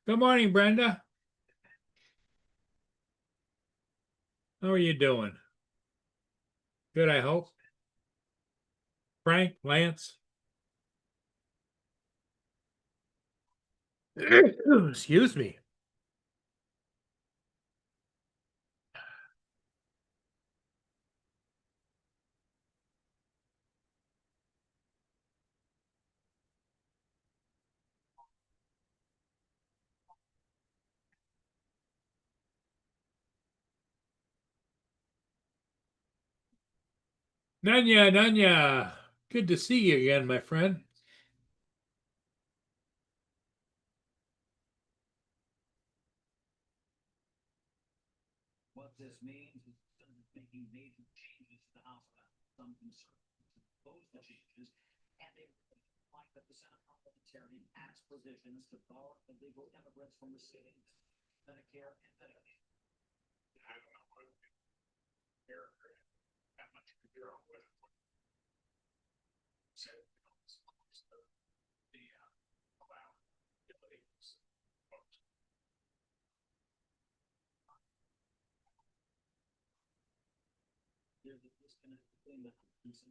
Good morning, Brenda. How are you doing? Good, I hope. Frank, Lance. Excuse me. Nanya, Nanya. Good to see you again, my friend.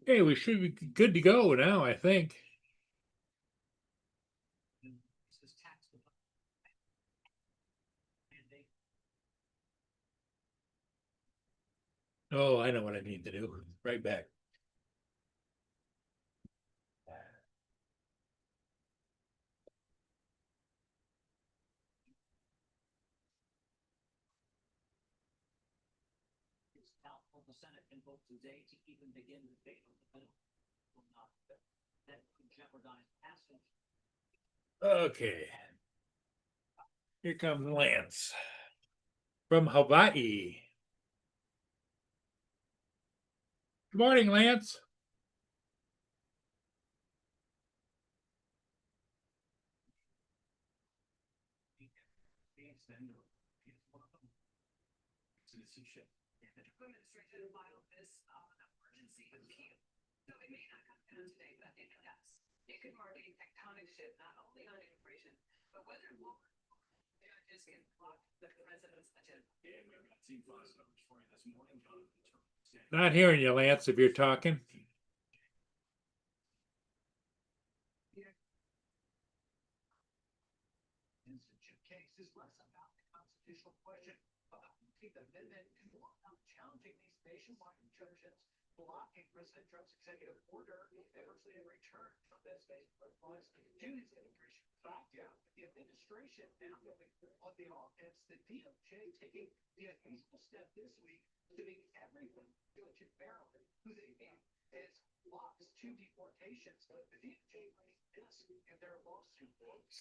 Hey, we should be good to go now, I think. Oh, I know what I need to do. Right back. Okay. Here comes Lance from Hawaii. Good morning, Lance. Not hearing you, Lance, if you're talking.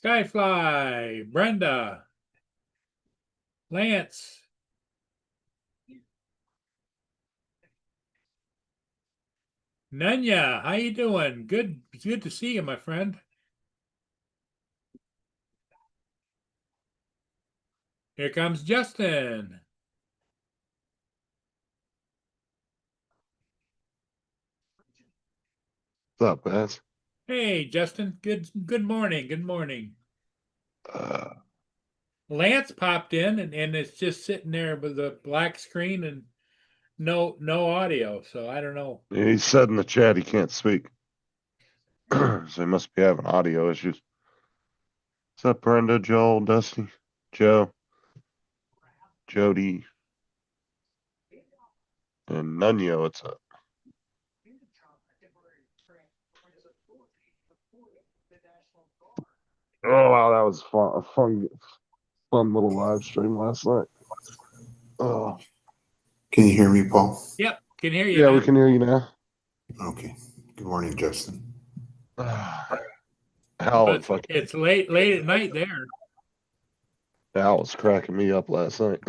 Skyfly, Brenda, Lance. Nanya, how you doing? Good to see you, my friend. Here comes Justin. What's up, guys? Hey, Justin. Good morning. Good morning. Uh, Lance popped in and it's just sitting there with a black screen and no audio. So I don't know. he said in the chat he can't speak, so he must be having audio issues. What's up, Brenda, Joel, Dusty, Joe, Jody, and Nunyo? What's up? Oh wow, that was fun, a fun little live stream last night. Oh Can you hear me, Paul? Yep, can hear you yeah, now. we can hear you now. Okay. Good morning, Justin. Hal, It's late at night there. Hal was cracking me up last night.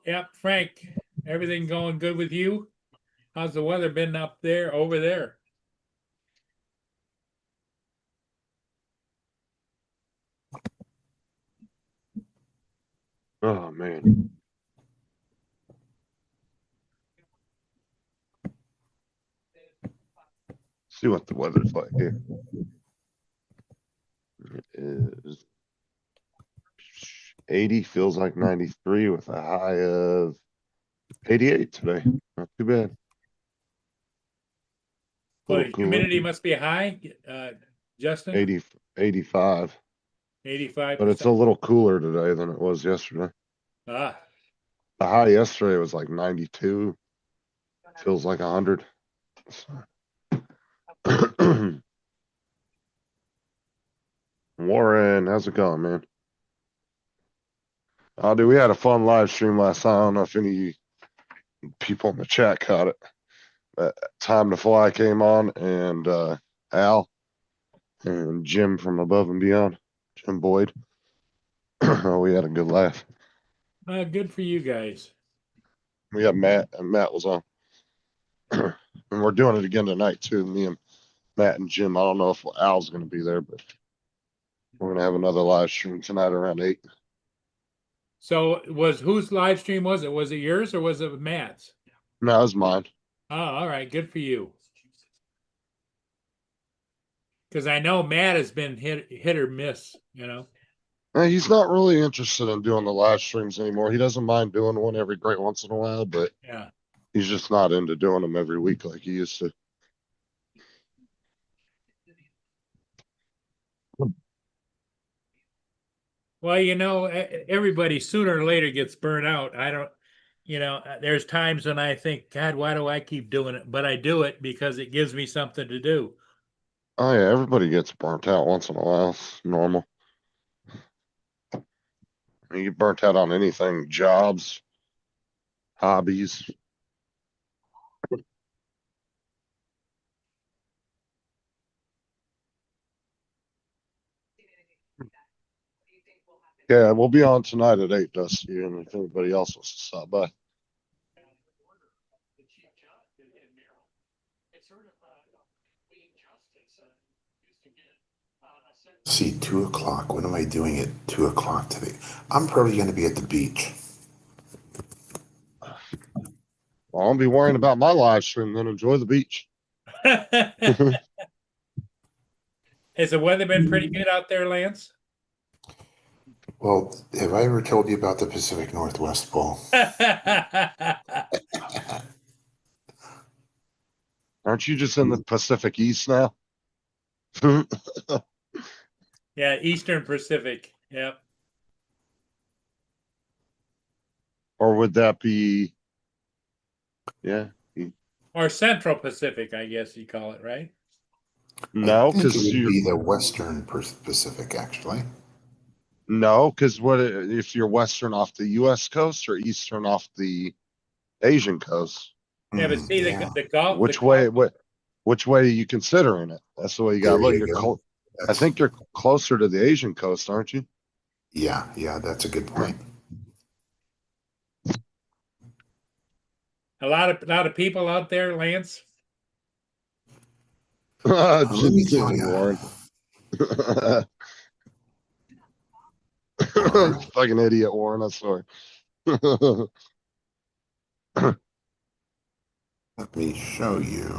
Yep, Frank, everything going good with you? How's the weather been up there, over there? Oh man. See what the weather's like here. It is 80, feels like 93 with a high of 88 today. Not too bad. Well, Little cooler. humidity must be high, Justin, 80, 85. 85%. But it's a little cooler today than it was yesterday. Ah, The high yesterday was like 92. Feels like 100. Warren, how's it going, man? Oh, dude, we had a fun live stream last night. I don't know if any people in the chat caught it. Time to Fly came on, and Al and Jim from Above and Beyond, Jim Boyd. We had a good laugh. good for you guys. We had Matt, and Matt was on. And we're doing it again tonight, too. Me and Matt and Jim. I don't know if Al's going to be there, but we're going to have another live stream tonight around 8. So whose live stream was it? Was it yours or was it Matt's? No, it was mine. Oh, all right, good for you. Because I know Matt has been hit or miss, you know. He's not really interested in doing the live streams anymore. He doesn't mind doing one every great once in a while, but Yeah. he's just not into doing them every week like he used to. Well, you know, everybody sooner or later gets burnt out. I don't, there's times when I think, God, why do I keep doing it? But I do it because it gives me something to do. Oh yeah, everybody gets burnt out once in a while. It's normal. You get burnt out on anything, jobs, hobbies. Yeah, we'll be on tonight at 8, Dusty, and if anybody else wants to stop by. See, 2 o'clock. What am I doing at 2 o'clock today? I'm probably going to be at the beach. Well, I'll be worrying about my live stream, then enjoy the beach. Has the weather been pretty good out there, Lance? Well, have I ever told you about the Pacific Northwest, Paul? Aren't you just in the Pacific East now? Yeah, Eastern Pacific. Yep. Or would that be, yeah, Or Central Pacific, I guess you call it, right? no, I think it because would be the Western Pacific, actually. no, because what if you're Western off the U.S. coast or Eastern off the Asian coast? Yeah, but see Yeah, the Gulf. Which the way? Gulf, Which way are you considering it? That's the way you got to there look. you go. I think you're closer to the Asian coast, aren't you? Yeah, that's a good point. a lot of people out there, Lance. Let me Just tell kidding, you. Warren. Fucking idiot, Warren. I'm sorry. Let me show you.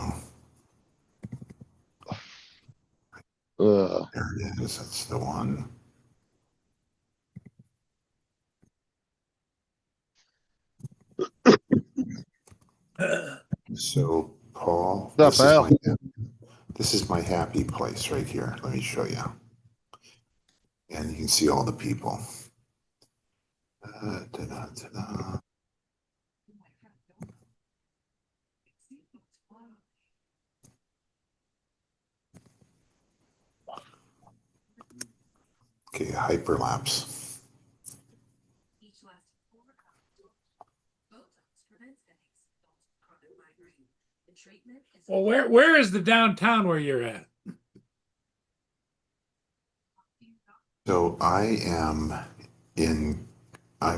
There it is. That's the one. So, Paul, What's up, Al? this is my happy place right here. Let me show you. And you can see all the people. Ta-da. Okay, hyperlapse. Well, where is the downtown where you're at? So I'm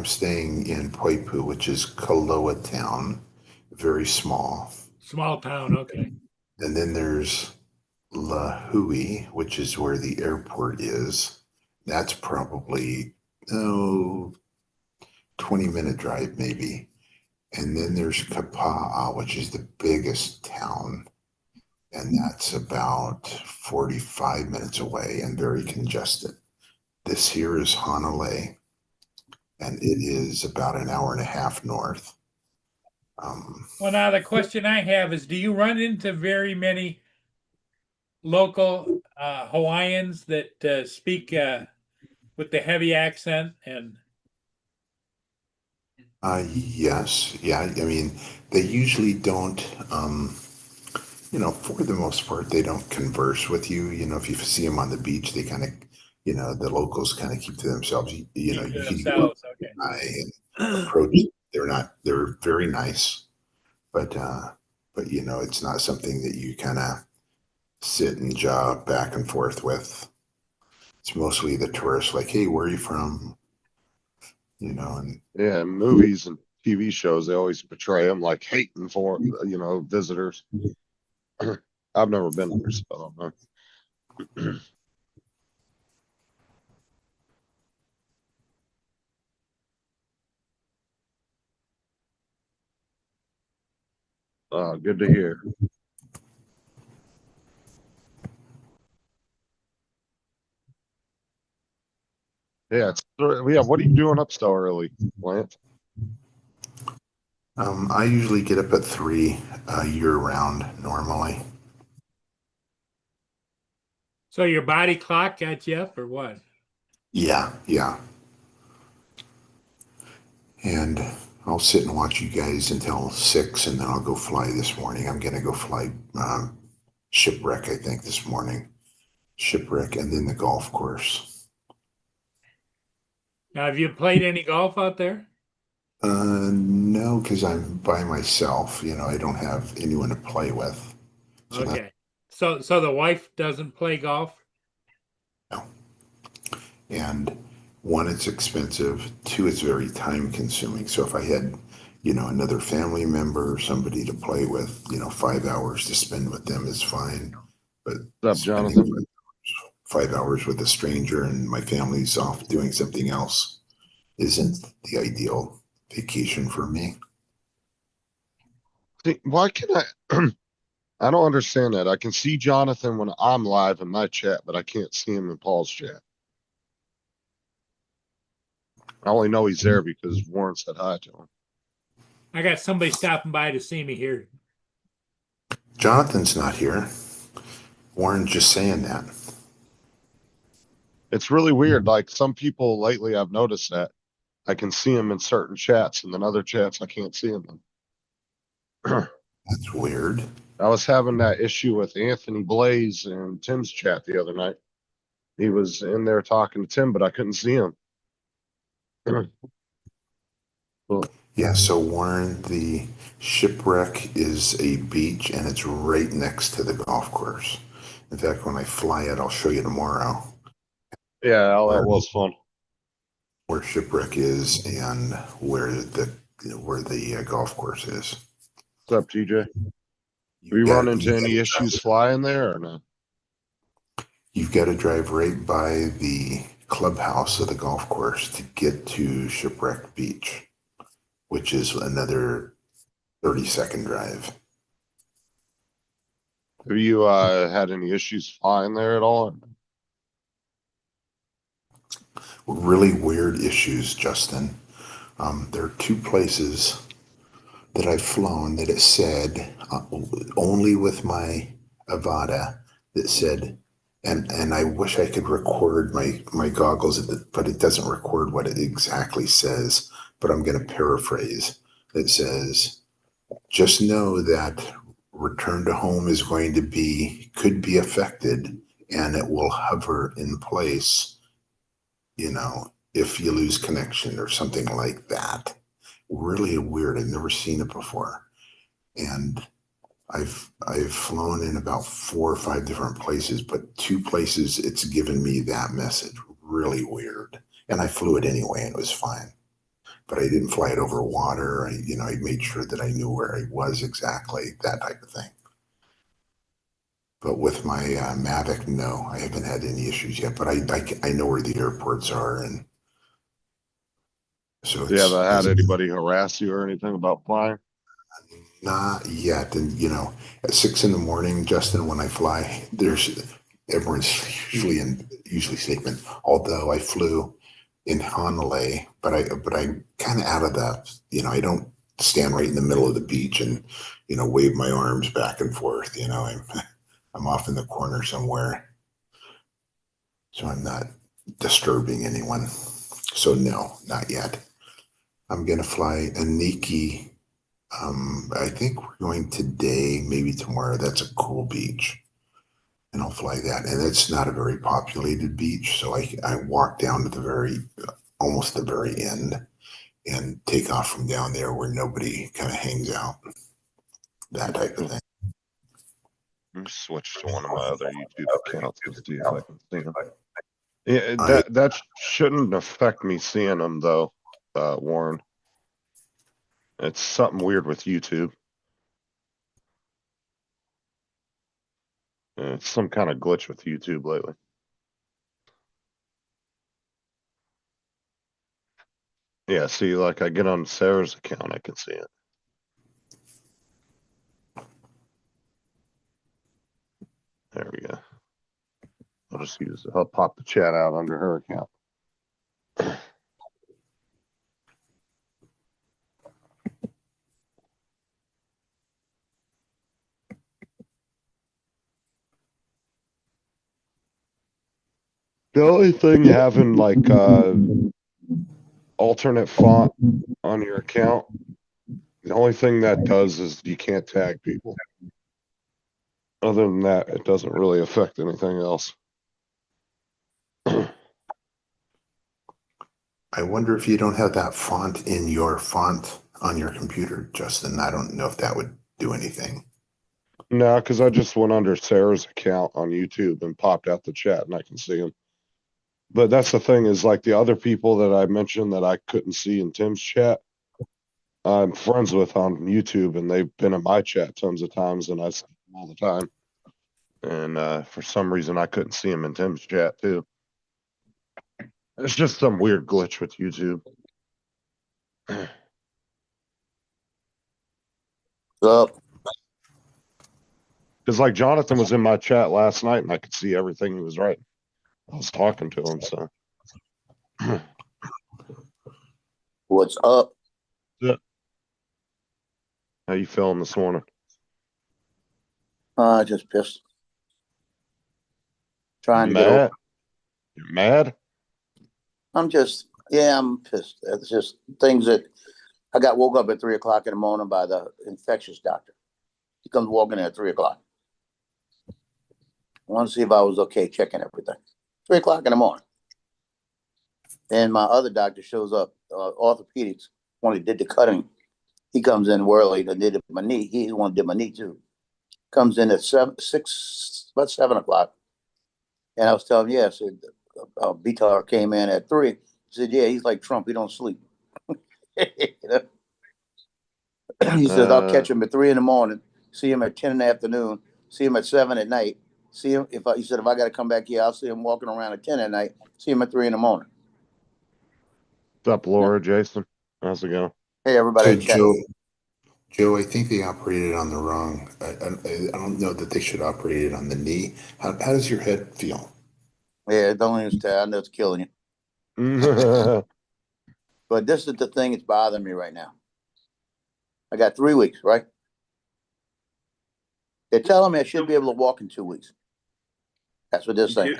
staying in Poipu, which is Kaloa town, very small. Small town, okay. And then there's La Hui, which is where the airport is. That's probably, 20-minute drive maybe. And then there's Kapa'a, which is the biggest town. And that's about 45 minutes away and very congested. This here is Hanalei, and it is about an hour and a half north. Well, now the question I have is, do you run into very many local Hawaiians that speak with the heavy accent? And Yes, yeah. I mean, they usually don't, for the most part, they don't converse with you. If you see them on the beach, they kind of, the locals kind of keep to themselves. You to can go themselves, okay. by and approach. They're very nice, but it's not something that you kind of sit and job back and forth with. It's mostly the tourists, like, hey, where are you from? And Yeah, movies and TV shows, they always portray them like hating for, visitors. I've never been there, so I don't know. Good to hear. Yeah, what are you doing up so early, Lance? I usually get up at 3 year round normally. So your body clock got you up or what? Yeah. And I'll sit and watch you guys until 6, and then I'll go fly this morning. I'm gonna go fly Shipwreck, I think, this morning. Shipwreck, and then the golf course. Now, have you played any golf out there? No, because I'm by myself. I don't have anyone to play with. So Okay. So the wife doesn't play golf? No. And 1, it's expensive. 2, it's very time consuming. So if I had, another family member or somebody to play with, 5 hours to spend with them is fine. But What's up, spending Jonathan? 5 hours with a stranger and my family's off doing something else isn't the ideal vacation for me. See, why can I? I don't understand that. I can see Jonathan when I'm live in my chat, but I can't see him in Paul's chat. I only know he's there because Warren said hi to him. I got somebody stopping by to see me here. Jonathan's not here. Warren's just saying that. It's really weird. Like some people lately, I've noticed that I can see him in certain chats, and then other chats I can't see him in. That's weird. I was having that issue with Anthony Blaze and Tim's chat the other night. He was in there talking to Tim, but I couldn't see him. Well, Yeah, so Warren, the Shipwreck is a beach and it's right next to the golf course. In fact, when I fly it, I'll show you tomorrow yeah, that was fun. where Shipwreck is and where the golf course is. What's up, TJ? You've We got- run into you've any got- issues flying there or no? You've got to drive right by the clubhouse of the golf course to get to Shipwreck Beach, which is another 30-second drive. Have you had any issues flying there at all? Really weird issues, Justin. There are 2 places that I've flown that it said only with my Avata that said, and I wish I could record my goggles, but it doesn't record what it exactly says. But I'm going to paraphrase. It says, just know that return to home is could be affected, and it will hover in place, if you lose connection or something like that. Really weird. I've never seen it before. And I've flown in about 4 or 5 different places, but 2 places it's given me that message. Really weird. And I flew it anyway, and it was fine. But I didn't fly it over water. I made sure that I knew where I was exactly, that type of thing. But with my Mavic, no, I haven't had any issues yet. But I know where the airports are, and so You ever had it's anybody harass you or anything about flying? not yet. And at 6 in the morning, Justin, when I fly, everyone's usually sleeping. Although I flew in Honolulu, but I'm kind of out of I don't stand right in the middle of the beach and wave my arms back and forth. I'm off in the corner somewhere, so I'm not disturbing anyone. So no, not yet. I'm gonna fly a Nikki. I think we're going today, maybe tomorrow. That's a cool beach, and I'll fly that. And it's not a very populated beach, so I walk down to almost the very end, and take off from down there where nobody kind of hangs out. That type of thing. Let me switch to one of my other YouTube accounts to see if I can see them. Yeah, that shouldn't affect me seeing them though, Warren. It's something weird with YouTube. It's some kind of glitch with YouTube lately. Yeah, see, like I get on Sarah's account, I can see it. There we go. I'll pop the chat out under her account. The only thing having like alternate font on your account, the only thing that does is you can't tag people. Other than that, it doesn't really affect anything else. I wonder if you don't have that font in your font on your computer, Justin. I don't know if that would do anything. No, because I just went under Sarah's account on YouTube and popped out the chat and I can see them. But that's the thing is like the other people that I mentioned that I couldn't see in Tim's chat, I'm friends with on YouTube and they've been in my chat tons of times and I see them all the time. And for some reason I couldn't see them in Tim's chat too. It's just some weird glitch with YouTube. Up. Because like Jonathan was in my chat last night and I could see everything he was writing. I was talking to him, so. What's up? Yeah. How you feeling this morning? Just pissed. Trying to get over. Mad? You're mad? I'm pissed. It's just things that I got woke up at 3 o'clock in the morning by the infectious doctor. He comes walking in at 3 o'clock. I want to see if I was okay, checking everything. 3 o'clock in the morning. And my other doctor shows up, orthopedics, when he did the cutting. He comes in early and did my knee. He the one did my knee too. Comes in at about 7 o'clock. And I was telling him, yes, Vitar came in at 3. He said, yeah, he's like Trump. He don't sleep. He says, I'll catch him at 3 in the morning, see him at 10 in the afternoon, see him at 7 at night. See him he said, if I got to come back here, I'll see him walking around at 10 at night, see him at 3 in the morning. What's up, Laura, Jason? How's it going? Hey, everybody. So, Joe, I think they operated on the wrong. I don't know that they should operate it on the knee. How does your head feel? Yeah, don't understand. I know it's killing you. But this is the thing that's bothering me right now. I got 3 weeks, right? They're telling me I should be able to walk in 2 weeks. That's what they're saying.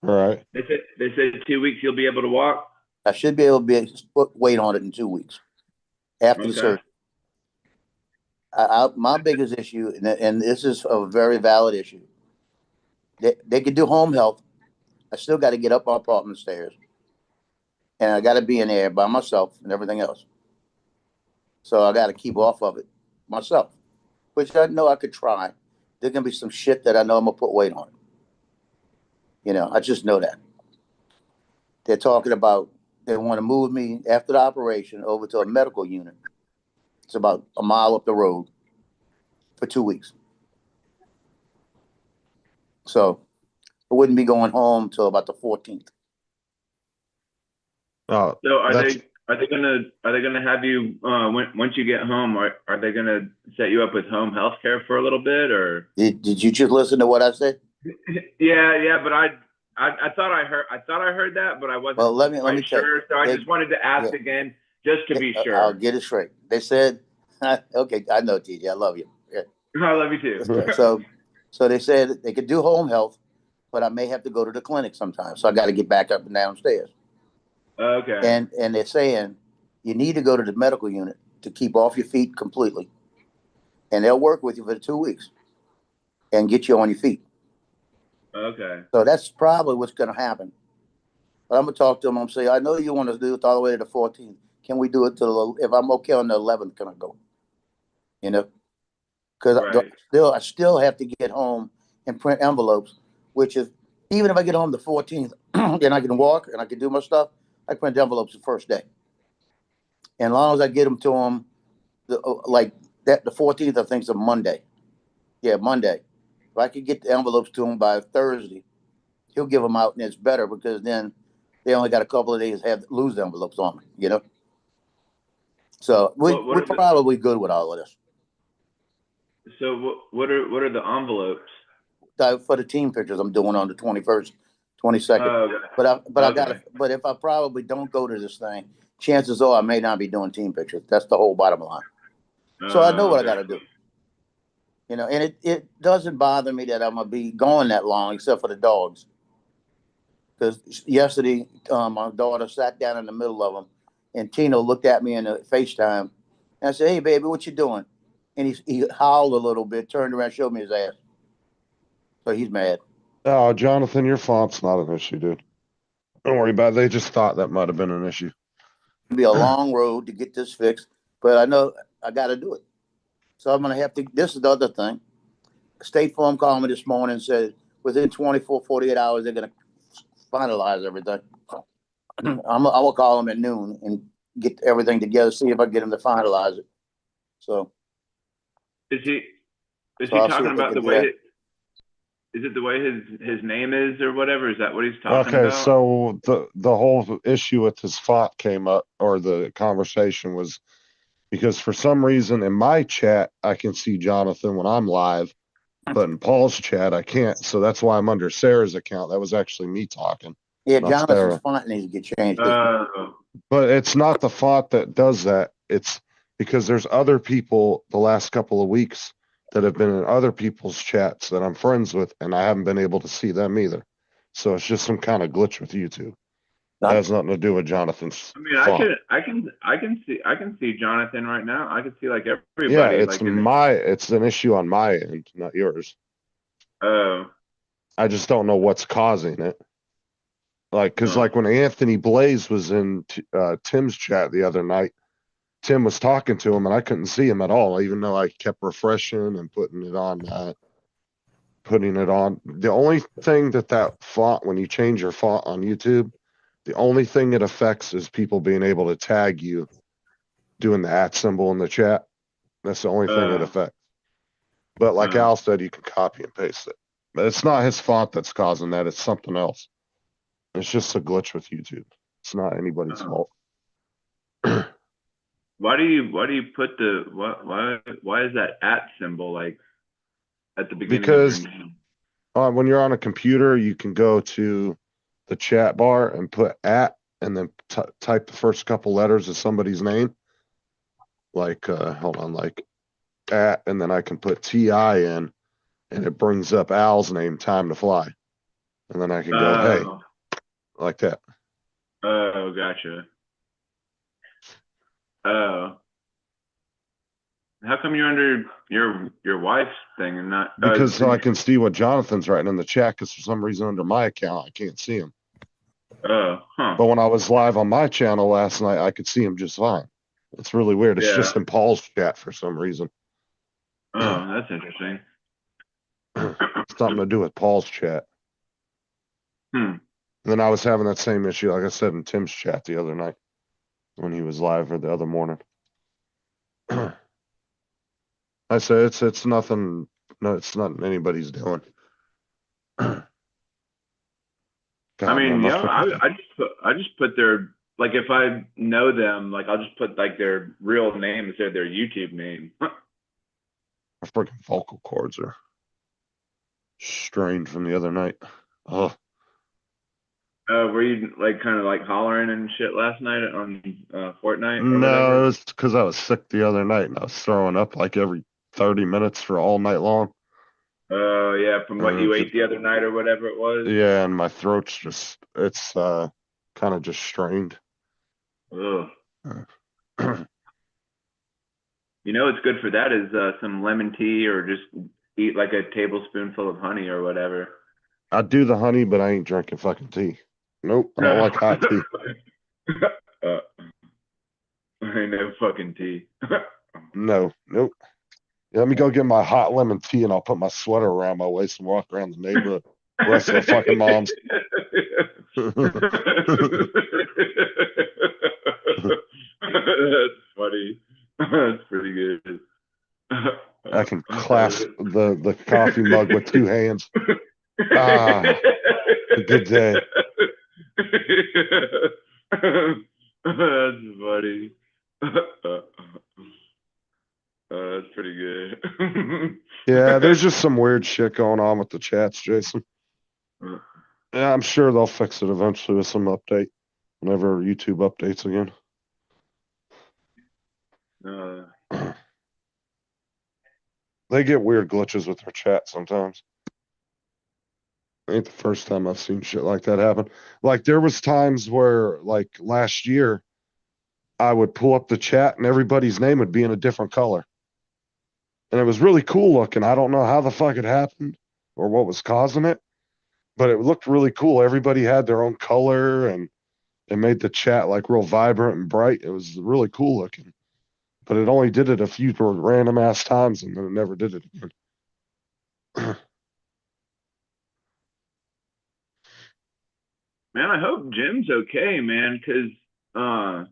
Right. They said 2 weeks you'll be able to walk. I should be able to put weight on it in 2 weeks after the surgery. My biggest issue, and this is a very valid issue, they could do home health. I still got to get up apartment stairs, and I got to be in there by myself and everything else. So I got to keep off of it myself. which I know I could try, there's gonna be some shit that I know I'm gonna put weight on. You know, I just know that. They're talking about they want to move me after the operation over to a medical unit. It's about a mile up the road for 2 weeks. So I wouldn't be going home till about the 14th. Oh, So that's, are they gonna have you once you get home? Are they gonna set you up with home health care for a little bit or? Did you just listen to what I said? Yeah, but I thought I heard that, but I wasn't Well, let me quite tell you. sure. So I They- just wanted to ask yeah. again, just to be I'll sure. get it straight. They said, okay, I know, TJ, I love you. Yeah. I love you too. So they said they could do home health, but I may have to go to the clinic sometime. So I got to get back up and downstairs. Okay. And they're saying you need to go to the medical unit to keep off your feet completely, and they'll work with you for 2 weeks and get you on your feet. Okay. So that's probably what's going to happen. But I'm gonna talk to them. I'm gonna say, I know you want to do it all the way to the 14th. Can we do it till if I'm okay on the 11th? Can I go? You know, because Right. I still have to get home and print envelopes. Which is even if I get home the 14th and I can walk and I can do my stuff, I print envelopes the first day. And as long as I get them to them, like that, the 14th I think is a Monday. Yeah, Monday. If I could get the envelopes to him by Thursday, he'll give them out, and it's better because then they only got a couple of days to lose envelopes on me, you know. So we're probably good with all of this. So what are the envelopes? For the team pictures I'm doing on the 21st, 22nd. But if I probably don't go to this thing, chances are I may not be doing team pictures. That's the whole bottom line. So I know what I got to do. You know, and it doesn't bother me that I'm gonna be going that long, except for the dogs. Because yesterday, my daughter sat down in the middle of them, and Tino looked at me in the FaceTime, and I said, "Hey, baby, what you doing?" And he howled a little bit, turned around, showed me his ass. So he's mad. oh, Jonathan, your font's not an issue, dude. Don't worry about it. They just thought that might have been an issue. It'll be a long road to get this fixed, but I know I got to do it. So I'm gonna have to. This is the other thing. State Farm called me this morning and said within 24, 48 hours they're gonna finalize everything. I'm gonna call them at noon and get everything together, see if I can get them to finalize it. So Is he I'll see talking what they about can the way? do. Is it the way his name is or whatever? Is that what he's talking Okay, about? so the whole issue with his font came up, or the conversation was because for some reason in my chat I can see Jonathan when I'm live, but in Paul's chat I can't. So that's why I'm under Sarah's account. That was actually me talking. Yeah, Not Jonathan's Sarah. font needs to get changed. But it's not the font that does that. It's because there's other people the last couple of weeks that have been in other people's chats that I'm friends with, and I haven't been able to see them either. So it's just some kind of glitch with YouTube. It has nothing to do with Jonathan's I mean, font. I can see Jonathan right now. I can see like everybody. Yeah, it's like it's an issue on my end, not yours. Oh. I just don't know what's causing it. Like, cause like when Anthony Blaze was in Tim's chat the other night, Tim was talking to him and I couldn't see him at all, even though I kept refreshing and putting it on. The only thing that font, when you change your font on YouTube, the only thing it affects is people being able to tag you doing the @ symbol in the chat. That's the only thing it affects. But like Al said, you can copy and paste it. But it's not his font that's causing that. It's something else. It's just a glitch with YouTube. It's not anybody's fault. Why do you put why is that @ symbol like at the beginning Because of your name? when you're on a computer, you can go to the chat bar and put @ and then type the first couple letters of somebody's name. Like, hold on, like @ and then I can put TI in and it brings up Al's name, Time to Fly. And then I can go, hey, like that. Oh, gotcha. Oh. How come you're under your wife's thing and not? Because so I can see what Jonathan's writing in the chat, because for some reason under my account, I can't see him. Oh, huh. But when I was live on my channel last night, I could see him just fine. It's really weird. It's just in Paul's chat for some reason. Oh, that's interesting. Something to do with Paul's chat. Hmm. And then I was having that same issue, like I said, in Tim's chat the other night when he was live or the other morning. I said it's nothing. No, it's not anybody's doing. God, I mean, man, yeah, I just put their, like, if I know them, like, I'll just put like their real name instead of their YouTube name. my freaking vocal cords are strained from the other night. Oh, Were you like kind of like hollering and shit last night on Fortnite or no, whatever? it was because I was sick the other night and I was throwing up like every 30 minutes for all night long. Oh yeah, from what And you it ate the other night or whatever it was. yeah, and my throat's just, it's kind of just strained. Ugh. I You know what's good for that is some lemon tea or just eat like a tablespoonful of honey or whatever. do the honey, but I ain't drinking fucking tea. Nope, I don't like hot tea. uh, ain't no fucking tea. No, nope. Let me go get my hot lemon tea and I'll put my sweater around my waist and walk around the neighborhood. Rest of the fucking moms. That's funny. That's pretty good. I can clasp the coffee mug with two hands. Ah, a good day. That's funny. That's pretty good. Yeah, there's just some weird shit going on with the chats, Jason. Yeah, I'm sure they'll fix it eventually with some update whenever YouTube updates again. They get weird glitches with their chat sometimes. Ain't the first time I've seen shit like that happen. Like there was times where like last year I would pull up the chat and everybody's name would be in a different color. And it was really cool looking. I don't know how the fuck it happened or what was causing it, but it looked really cool. Everybody had their own color and it made the chat like real vibrant and bright. It was really cool looking. But it only did it a few random ass times and then it never did it again. Man, I hope Jim's okay, man, because I've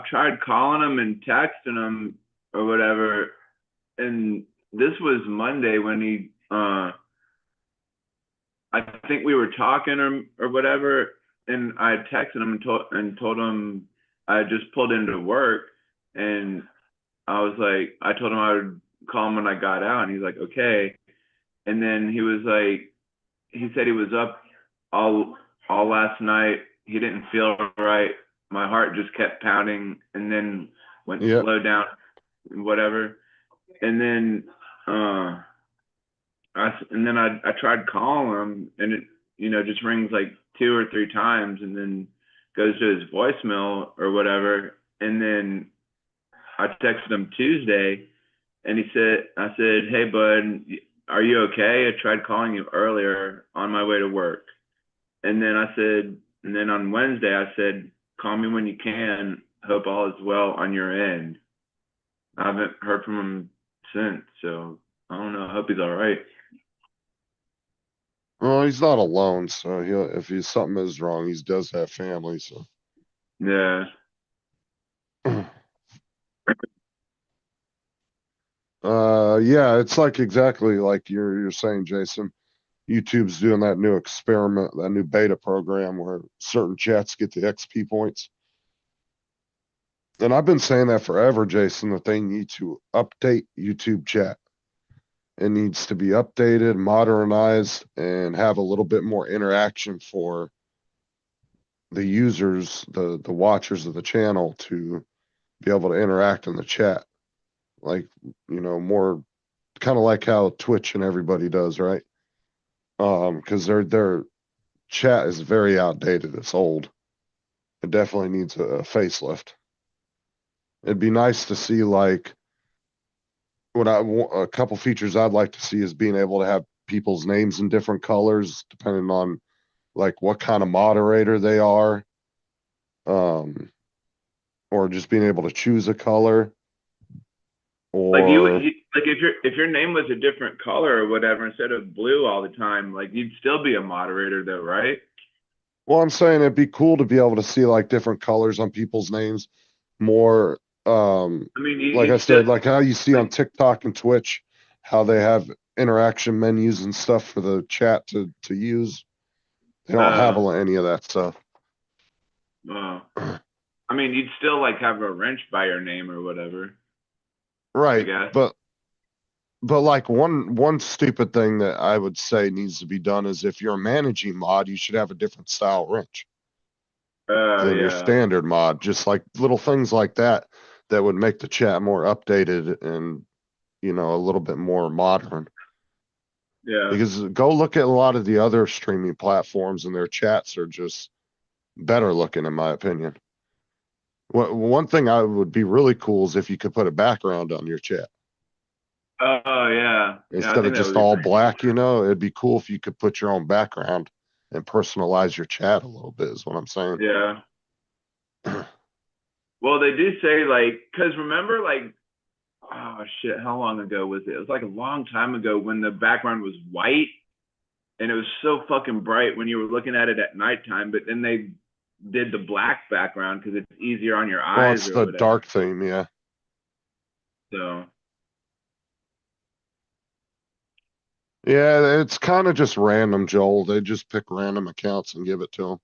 tried calling him and texting him or whatever, and this was Monday when he I think we were talking or whatever, and I had texted him and told him I had just pulled into work, and I was like, I told him I would call him when I got out, and he's like, okay, and then he was like, he said he was up all last night. He didn't feel right. My heart just kept pounding, and then went Yep. slow down, and whatever, and then I tried calling him and it, just rings like 2 or 3 times and then goes to his voicemail or whatever. And then I texted him Tuesday and I said, hey bud, are you okay? I tried calling you earlier on my way to work. And then on Wednesday I said, call me when you can. Hope all is well on your end. I haven't heard from him since, so I don't know. I hope he's all right. Well, he's not alone, so if something is wrong, he does have family, so. Yeah. Yeah, it's like exactly like you're saying, Jason. YouTube's doing that new experiment, that new beta program where certain chats get the XP points. And I've been saying that forever, Jason, that they need to update YouTube chat. It needs to be updated, modernized, and have a little bit more interaction for the users, the watchers of the channel to be able to interact in the chat. Like, more kind of like how Twitch and everybody does, right? Because their chat is very outdated. It's old. It definitely needs a facelift. It'd be nice to see like a couple features I'd like to see is being able to have people's names in different colors depending on like what kind of moderator they are. Or just being able to choose a color. Like or like if your name was a different color or whatever instead of blue all the time, like you'd still be a moderator though, right? well, I'm saying it'd be cool to be able to see like different colors on people's names, more I mean, like I you'd still said, like how you see on like, TikTok and Twitch, how they have interaction menus and stuff for the chat to use. They don't have uh, any of that stuff. uh, I mean, you'd still like have a wrench by your name or whatever, I Right, guess. but like one stupid thing that I would say needs to be done is if you're a managing mod, you should have a different style wrench than your Yeah, standard mod. Just like little things like that that would make the chat more updated and a little bit more modern. yeah. Because go look at a lot of the other streaming platforms and their chats are just better looking in my opinion. One thing I would be really cool is if you could put a background on your chat. Oh yeah, yeah. I Instead of think that would just be all pretty black, cool. it'd be cool if you could put your own background and personalize your chat a little bit, is what I'm saying. Yeah. Well, they do say like, cause remember like, oh shit, how long ago was it? It was like a long time ago when the background was white and it was so fucking bright when you were looking at it at nighttime, but then they did the black background because it's easier on your Well, eyes it's or the whatever. dark theme, yeah. So Yeah, it's kind of just random, Joel. They just pick random accounts and give it to them.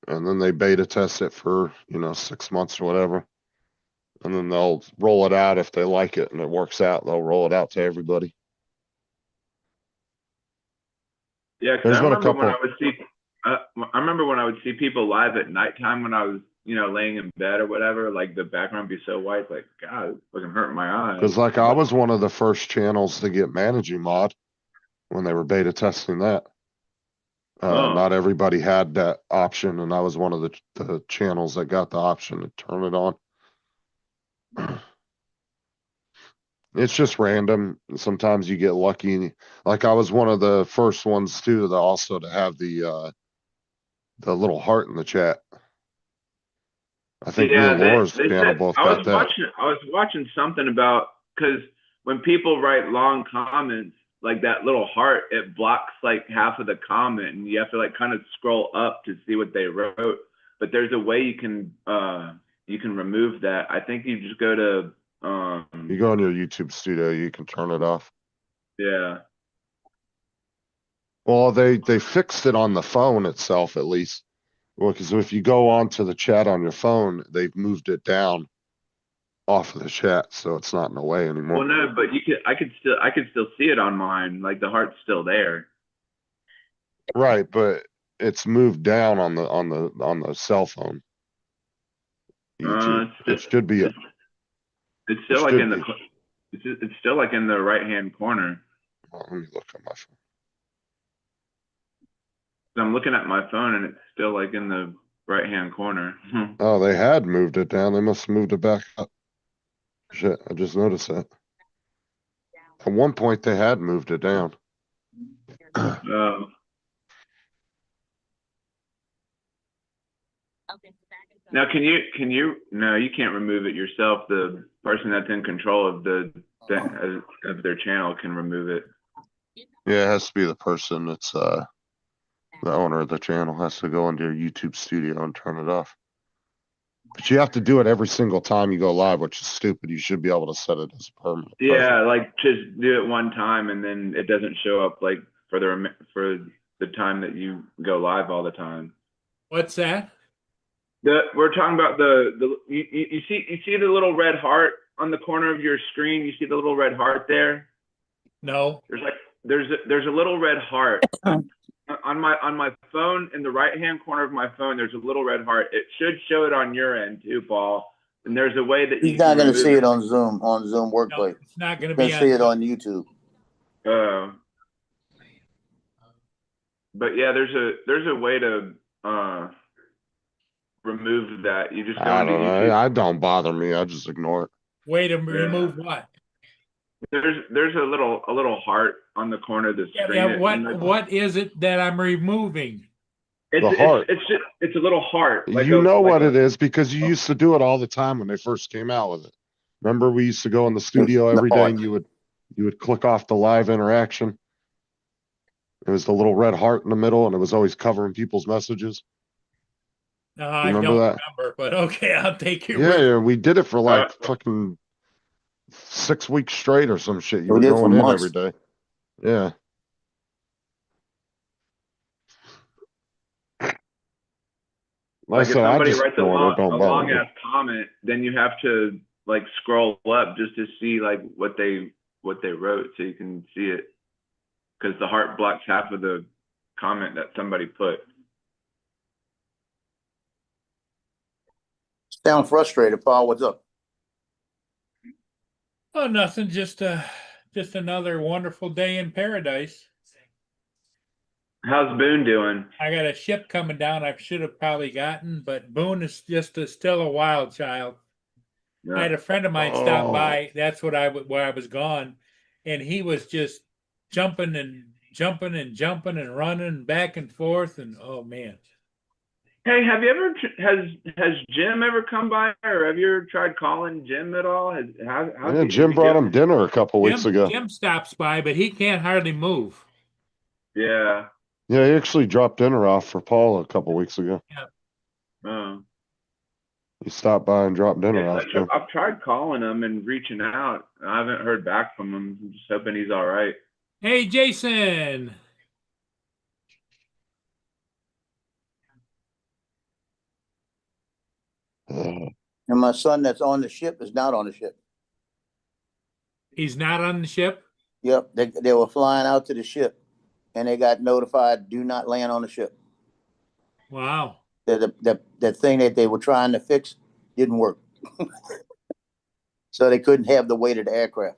And then they beta test it for, 6 months or whatever. And then they'll roll it out if they like it and it works out. They'll roll it out to everybody. yeah, because There's been a couple. I remember when I would see people live at nighttime when I was, laying in bed or whatever, like the background be so white, like God, it's fucking hurting my eyes. Because like I was one of the first channels to get managing mod when they were beta testing that. Oh, Not everybody had that option, and I was one of the channels that got the option to turn it on. It's just random. Sometimes you get lucky. Like I was one of the first ones too, to also to have the little heart in the chat. I think me yeah, and they Laura's they channel said both got that. I was watching something about because when people write long comments like that little heart, it blocks like half of the comment, and you have to like kind of scroll up to see what they wrote. But there's a way you can remove that. I think you just go to You go in your YouTube studio, you can turn it off. yeah. Well, they fixed it on the phone itself at least. Well, because if you go onto the chat on your phone, they've moved it down off of the chat, so it's not in the way anymore. Well, no, but I could still see it on mine. Like the heart's still there. Right, but it's moved down on the cell phone. YouTube. It should be. It's, it's It still like should be. it's still like in the right hand corner. Let me look at my phone. I'm looking at my phone and it's still like in the right hand corner. Oh, they had moved it down. They must have moved it back up. Shit, I just noticed that. At one point, they had moved it down. Oh. Now, no, you can't remove it yourself. The person that's in control of of their channel can remove it. Yeah, it has to be the person that's the owner of the channel has to go into your YouTube studio and turn it off. But you have to do it every single time you go live, which is stupid. You should be able to set it as permanent. Yeah, like just do it one time and then it doesn't show up like for the time that you go live all the time. What's that? We're talking about you see the little red heart on the corner of your screen. You see the little red heart there. No. There's a little red heart on my phone in the right hand corner of my phone. There's a little red heart. It should show it on your end too, Paul. And there's a way that He's not going to see it on Zoom Workplace. No, it's not going to He's be going to see it on YouTube. But yeah, there's a way to remove that. You just go I into don't know. YouTube. It don't bother me. I just ignore it. Way to remove what? There's a little heart on the corner of the screen. Yeah, what is it that I'm removing? The heart. It's a little heart. You know what it is because you used to do it all the time when they first came out with it. Remember we used to go in the studio every day and you would click off the live interaction. It was the little red heart in the middle and it was always covering people's messages. No, I Remember don't that? remember, but okay, I'll take your Yeah, word. yeah, we did it for like Uh, fucking 6 weeks straight or some shit. You We were did for going in months. every day. Yeah. Like if said, I somebody just writes a ignore it. It long, don't bother me. ass comment, then you have to like scroll up just to see like what they wrote so you can see it. Because the heart blocks half of the comment that somebody put. Sound frustrated, Paul. What's up? Oh, nothing. Just another wonderful day in paradise. How's Boone doing? I got a ship coming down. I should have probably gotten, but Boone is just still a wild child. I had a friend of mine stop by. That's where I was gone, and he was just jumping and jumping and jumping and running back and forth. And oh man, Hey, have you ever has Jim ever come by, or have you ever tried calling Jim at all? Yeah, Jim brought him dinner a couple weeks ago. Jim stops by, but he can't hardly move. Yeah. Yeah, he actually dropped dinner off for Paul a couple weeks ago. Oh. He stopped by and dropped dinner off. Yes, I've tried calling him and reaching out. I haven't heard back from him. I'm just hoping he's all right. Hey, Jason. And my son that's on the ship is not on the ship. He's not on the ship? Yep, they were flying out to the ship, and they got notified, do not land on the ship. Wow. The thing that they were trying to fix didn't work. So they couldn't have the weight of the aircraft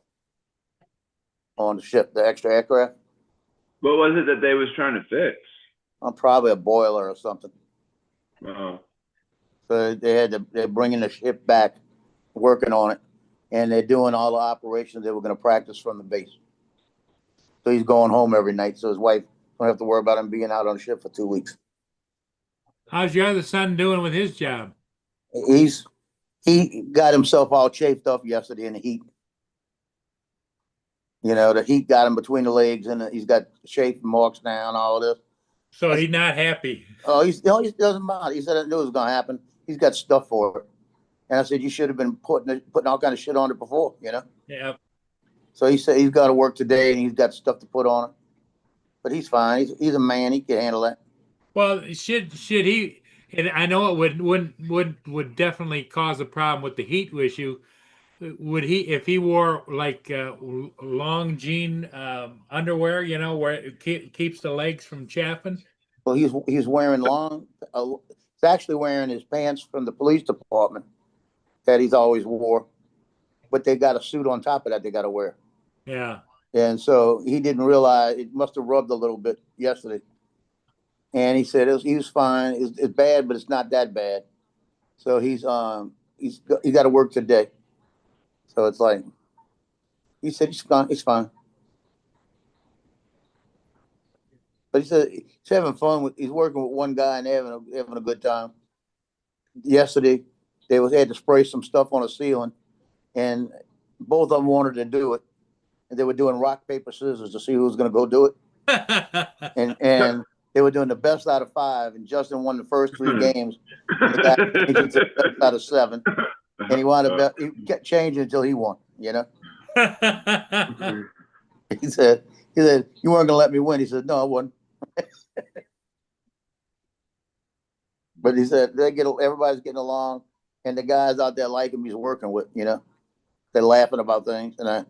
on the ship, the extra aircraft. What was it that they was trying to fix? Probably a boiler or something. Oh. So they're bringing the ship back, working on it, and they're doing all the operations they were going to practice from the base. So he's going home every night, so his wife don't have to worry about him being out on the ship for 2 weeks. How's your other son doing with his job? He got himself all chafed up yesterday in the heat. You know, the heat got him between the legs, and he's got chafed marks now and all this. So he's not happy. Oh, he doesn't mind. He said I knew it was going to happen. He's got stuff for it. And I said, you should have been putting all kind of shit on it before, you know? Yeah. So he said he's got to work today and he's got stuff to put on it. But he's fine. He's a man. He can handle that. Well, should he? And I know it would definitely cause a problem with the heat issue. Would he, if he wore like long jean underwear, you know, where it keeps the legs from chaffing? Well, he's wearing he's actually wearing his pants from the police department that he's always wore, but they got a suit on top of that they got to wear. Yeah. And so he didn't realize it must have rubbed a little bit yesterday. And he said he was fine. It's bad, but it's not that bad. So he's got to work today. So it's like he said he's fine. He's fine. But he said he's having fun. He's working with one guy and having a good time. Yesterday, they had to spray some stuff on the ceiling, and both of them wanted to do it. And they were doing rock, paper, scissors to see who was going to go do it. And they were doing the best out of 5, and Justin won the first 3 games. The guy changed it to the best out of 7, and he kept changing until he won. You know, he said you weren't going to let me win. He said, no, I wasn't. But he said everybody's getting along, and the guys out there like him. He's working with, you know, they're laughing about things. And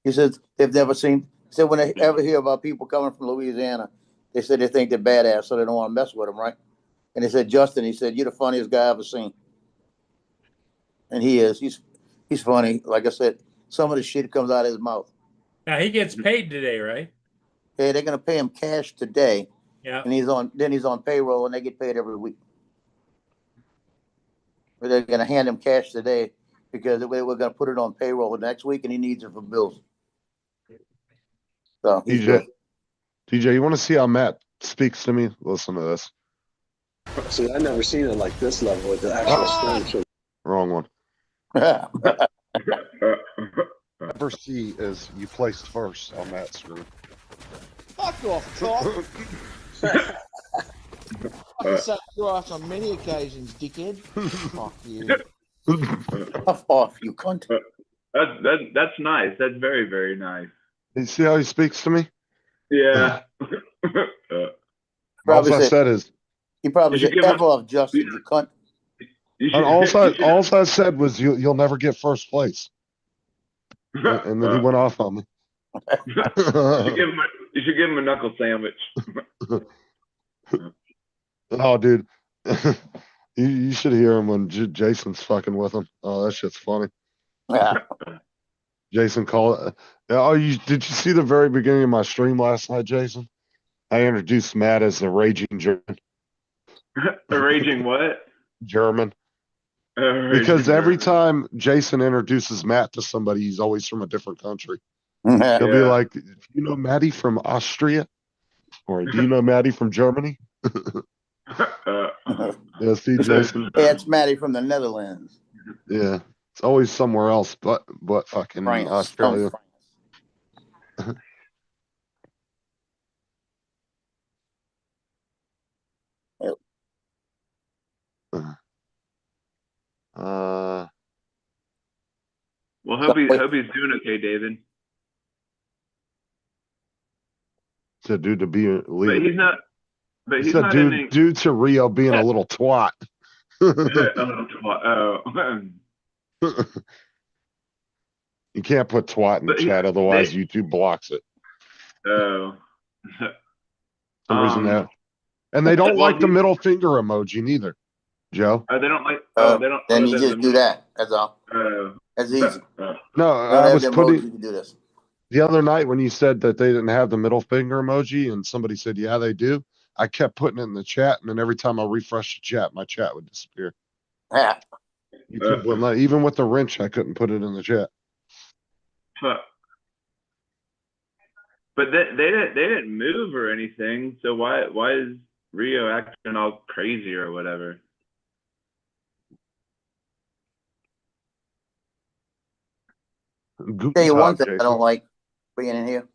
he says they've never seen. He said when they ever hear about people coming from Louisiana, they said they think they're badass, so they don't want to mess with them, right? And they said, Justin, he said, you're the funniest guy I've ever seen. And he is. He's funny. Like I said, some of the shit comes out of his mouth. Now he gets paid today, right? Hey, they're gonna pay him cash today. Yeah. And he's on payroll, and they get paid every week. But they're gonna hand him cash today because we're gonna put it on payroll next week, and he needs it for bills. So he's good. DJ, you want to see how Matt speaks to me? Listen to this. See, I've never seen it like this level with the actual storm. So Wrong one. Ever see is you placed first on that screen. Fuck off, Todd. I sucked your ass on many occasions, dickhead. Fuck you. Puff off, you cunt. That's nice. That's very, very nice. You see how he speaks to me? Yeah. All Probably I said, said is, he probably You should said, give him F off, Justin, you cunt. You all should- I said was you'll never get first place. And then he went off on me. You should give him a knuckle sandwich. Oh, dude. You should hear him when Jason's fucking with him. Oh, that shit's funny. Yeah. Jason called. Did you see the very beginning of my stream last night, Jason? I introduced Matt as the raging German. A raging what? German. Because every time Jason introduces Matt to somebody, he's always from a different country. He'll be Yeah. like, "Do you know Maddie from Austria? Or do you know Maddie from Germany?" Yeah, see, Jason. Yeah, it's Matty from the Netherlands. Yeah, it's always somewhere else, but fucking France. Australia. France. Well, hope he's doing okay, David. Said dude to be a But leader. he's not. But He he's said not dude to Rio being a little twat. You can't put twat in the But chat, otherwise YouTube blocks it. Oh. For some reason that. And they don't like the middle finger emoji neither, Joe. They don't like. They don't. Then you just do that. That's all. That's easy. No, I was You putting can do this. the other night when you said that they didn't have the middle finger emoji, and somebody said, "Yeah, they do." I kept putting it in the chat, and then every time I refresh the chat, my chat would disappear. Yeah. YouTube wouldn't let, even with the wrench, I couldn't put it in the chat. But they didn't move or anything. So why is Rio acting all crazy or whatever? Tell you one thing I don't like being in here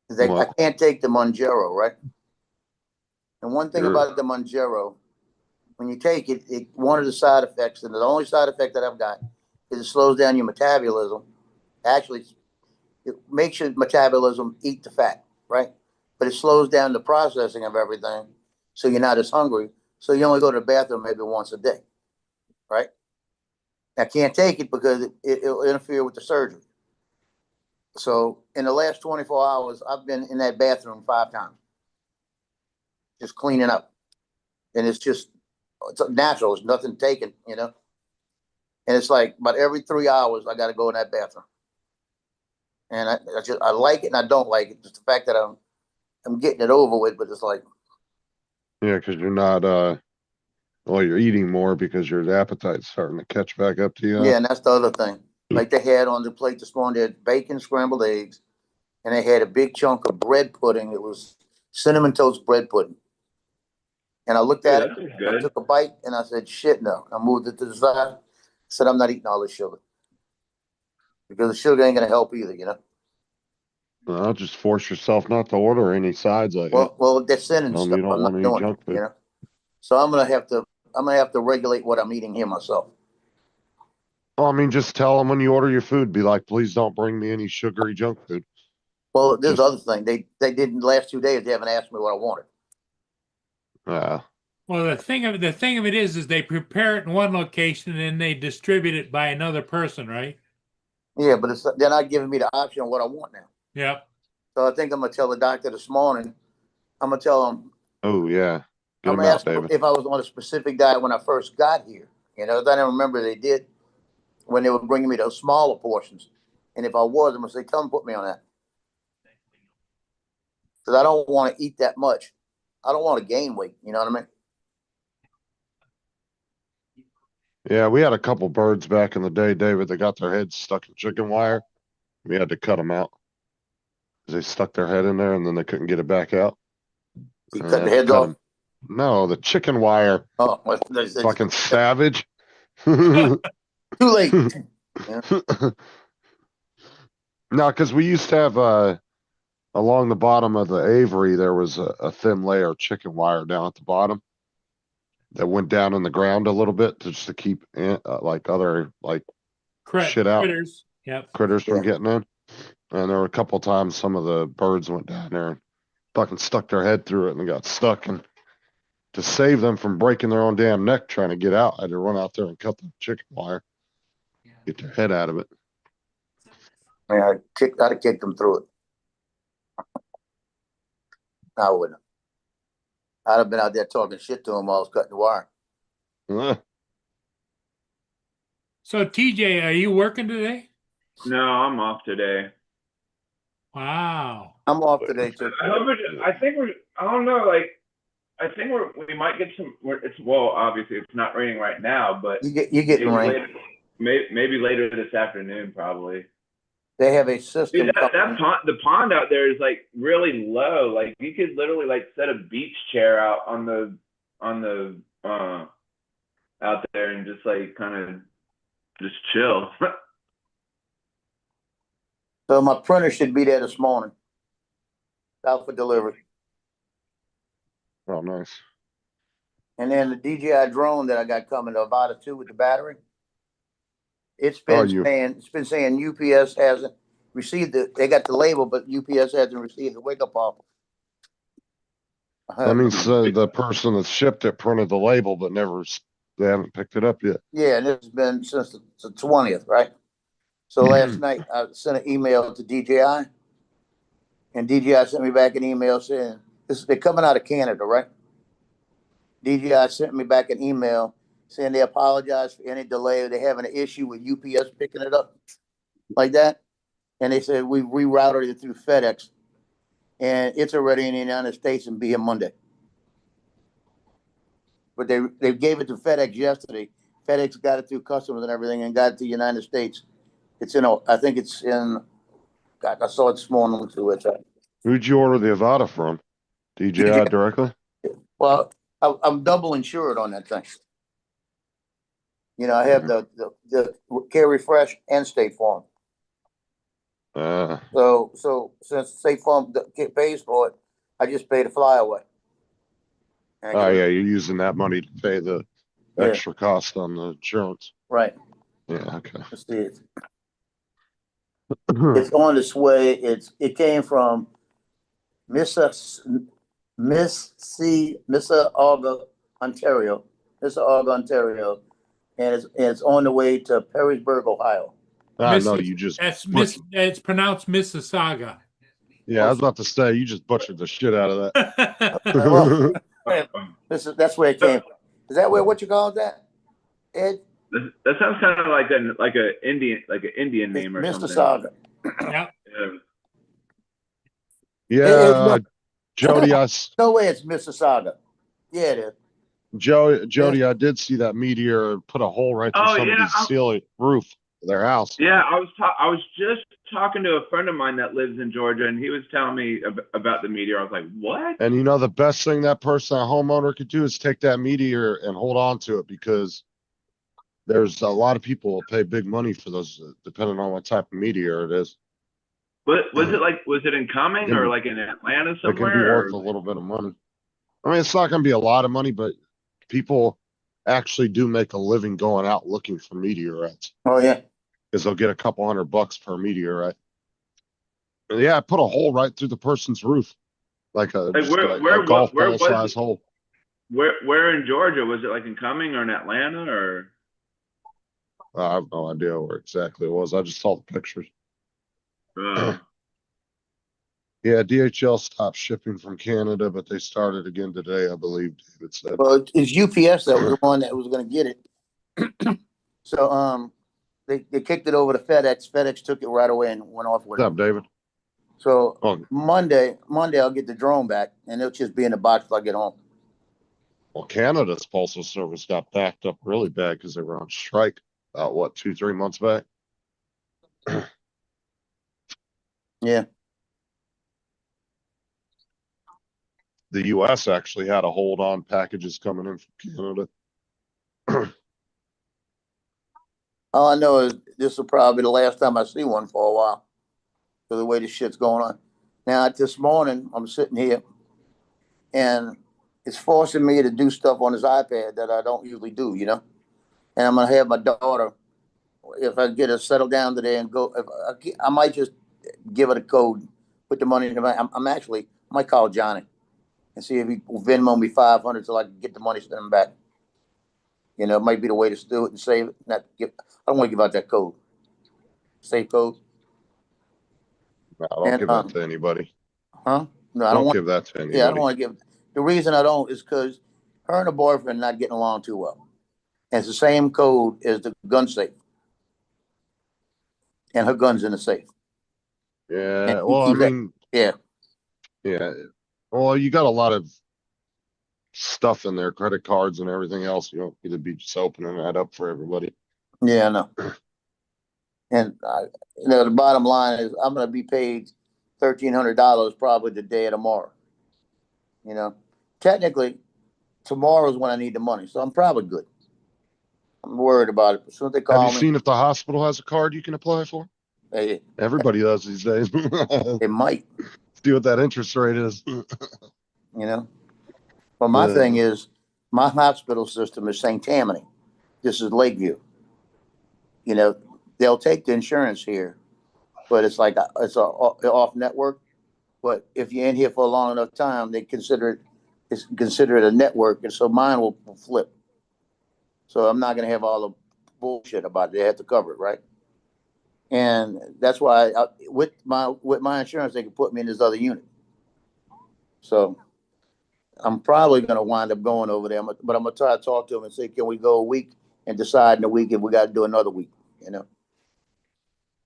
is that I can't take the Monjaro, right? And one thing about the Monjaro, when you take it, one of the side effects, and the only side effect that I've got, is it slows down your metabolism. Actually, it makes your metabolism eat the fat, right? But it slows down the processing of everything, so you're not as hungry. So you only go to the bathroom maybe once a day, right? I can't take it because it'll interfere with the surgery. So in the last 24 hours, I've been in that bathroom 5 times, just cleaning up. And it's natural. It's nothing taken, you know? And it's like about every 3 hours, I got to go in that bathroom. And I like it and I don't like it. Just the fact that I'm getting it over with, but it's like. Yeah, because you're not, you're eating more because your appetite's starting to catch back up to you. Yeah, and that's the other thing. Like they had on the plate this morning, they had bacon, scrambled eggs, and they had a big chunk of bread pudding. It was cinnamon toast bread pudding. And I looked at it, I took a bite, and I said, shit, no. I moved it to the side. I said, I'm not eating all this sugar. Because the sugar ain't going to help either, you know? Well, just force yourself not to order any sides like well, they're sending stuff. stuff. You don't I'm want not any doing junk it, food. you know? So I'm gonna have to regulate what I'm eating here myself. Well, I mean, just tell them when you order your food, be like, please don't bring me any sugary junk food. Well, there's other thing. They didn't the last 2 days. They haven't asked me what I wanted. Well, the thing of it is they prepare it in one location and then they distribute it by another person, right? Yeah, but they're not giving me the option of what I want now. Yep. So I think I'm gonna tell the doctor this morning. I'm gonna tell him. Oh yeah. I'm gonna ask him if I was on a specific diet when I first got here. You know, I don't remember they did when they were bringing me those smaller portions. And if I was, I'm gonna say, tell them put me on that. Because I don't want to eat that much. I don't want to gain weight. You know what I mean? Yeah, we had a couple birds back in the day, David, that got their heads stuck in chicken wire. We had to cut them out. They stuck their head in there and then they couldn't get it back out. You cut the heads off? No, the chicken wire. Oh, fucking savage. Too late. No, because we used to have along the bottom of the Avery, there was a thin layer of chicken wire down at the bottom that went down in the ground a little bit just to keep like other like shit out, Critters. Yep. critters from Yeah. getting in. And there were a couple times some of the birds went down there and fucking stuck their head through it and got stuck. And to save them from breaking their own damn neck trying to get out, I had to run out there and cut the chicken wire, get their head out of it. Yeah, I'd have kicked them through it. I wouldn't. I'd have been out there talking shit to them while I was cutting the wire. So TJ, are you working today? No, I'm off today. Wow. I'm off today too. I think we're. I don't know. Like, I think we might get some. It's well, obviously it's not raining right now, but You getting rain. Maybe later this afternoon, probably. They have a system. Dude, the pond out there is like really low. Like you could literally like set a beach chair out on the out there and just like kind of just chill. So my printer should be there this morning. Out for delivery. Oh, nice. And then the DJI drone that I got coming, the Avata 2 with the battery. It's been saying UPS hasn't received it. They got the label, but UPS hasn't received the wake up offer. That means the person that shipped it printed the label, but they haven't picked it up yet. Yeah, and it's been since the 20th, right? So last night I sent an email to DJI, and DJI sent me back an email saying they're coming out of Canada, right? DJI sent me back an email saying they apologize for any delay. They're having an issue with UPS picking it up like that. And they said we rerouted it through FedEx, and it's already in the United States and be here Monday. But they gave it to FedEx yesterday. FedEx got it through customs and everything and got it to the United States. It's I think it's in, God, I saw it this morning through it. Who'd you order the Avata from? DJI directly? Well, I'm double insured on that thing. You know, I have the Carry Fresh and State Farm. So since State Farm pays for it, I just pay the flyaway. Oh yeah, you're using that money to pay the extra cost on the insurance. Right. Yeah, okay. Let's see it. It's on its way. It came from Mississauga, Ontario, and it's on the way to Perrysburg, Ohio. I know you just. It's pronounced Mississauga. Yeah, I was about to say you just butchered the shit out of that. That's where it came from. Is that what you call that, Ed? That sounds kind of like an Indian name or Mississauga. Something. Yeah, Jody, no way it's Mississauga. Yeah, it is. Jody, I did see that meteor put a hole right through somebody's ceiling roof of their house. Yeah, I was just talking to a friend of mine that lives in Georgia, and he was telling me about the meteor. I was like, "What?" And you know, the best thing that person, a homeowner, could do is take that meteor and hold on to it, because there's a lot of people will pay big money for those, depending on what type of meteor it is. But was it incoming or like in Atlanta somewhere? It can be worth a little bit of money. I mean, it's not going to be a lot of money, but people actually do make a living going out looking for meteorites. Oh yeah, because they'll get a couple $100 per meteorite. And yeah, I put a hole right through the person's roof, like a golf ball size hole. Where in Georgia was it? Like in Cumming or in Atlanta or? I have no idea where exactly it was. I just saw the pictures. Yeah, DHL stopped shipping from Canada, but they started again today, I believe David said. Well, it's UPS that was the one that was going to get it. So they kicked it over to FedEx. FedEx took it right away and went off with it. What's up, David? So Monday I'll get the drone back, and it'll just be in the box till I get home. Well, Canada's postal service got backed up really bad because they were on strike about 2-3 months back. Yeah. The U.S. actually had a hold on packages coming in from Canada. All I know is this will probably be the last time I see one for a while, for the way this shit's going on. Now, this morning, I'm sitting here, and it's forcing me to do stuff on this iPad that I don't usually do, you know? And I'm gonna have my daughter, if I get her settled down today and go, I might just give her the code, put the money in the bank. I'm actually, I might call Johnny and see if he will Venmo me 500 so I can get the money, send him back. You know, it might be the way to do it and save it. Not give. I don't want to give out that code. Safe code. No, I don't And give that to anybody. huh? No, I don't Don't want. give that to anybody. Yeah, I don't want to give. The reason I don't is because her and her boyfriend not getting along too well. And it's the same code as the gun safe. And her gun's in the safe. Yeah, And he well, I keeps that- mean, Yeah. yeah. Well, you got a lot of stuff in there, credit cards and everything else. You don't need to be just opening that up for everybody. Yeah, I know. And you know, the bottom line is I'm gonna be paid $1,300 probably the day of tomorrow. You know, technically tomorrow is when I need the money, so I'm probably good. I'm worried about it. As soon as they Have call you me, seen if the hospital has a card you can apply for? they, Everybody does these days. they might, See what that interest rate is. you know. But my thing is, my hospital system is St. Tammany. This is Lakeview. You know, they'll take the insurance here, but it's like it's a off network. But if you're in here for a long enough time, they consider it a network, and so mine will flip. So I'm not gonna have all the bullshit about it. They have to cover it, right? And that's why with my insurance, they can put me in this other unit. So I'm probably gonna wind up going over there, but I'm gonna try to talk to them and say, can we go a week and decide in a week if we got to do another week? You know,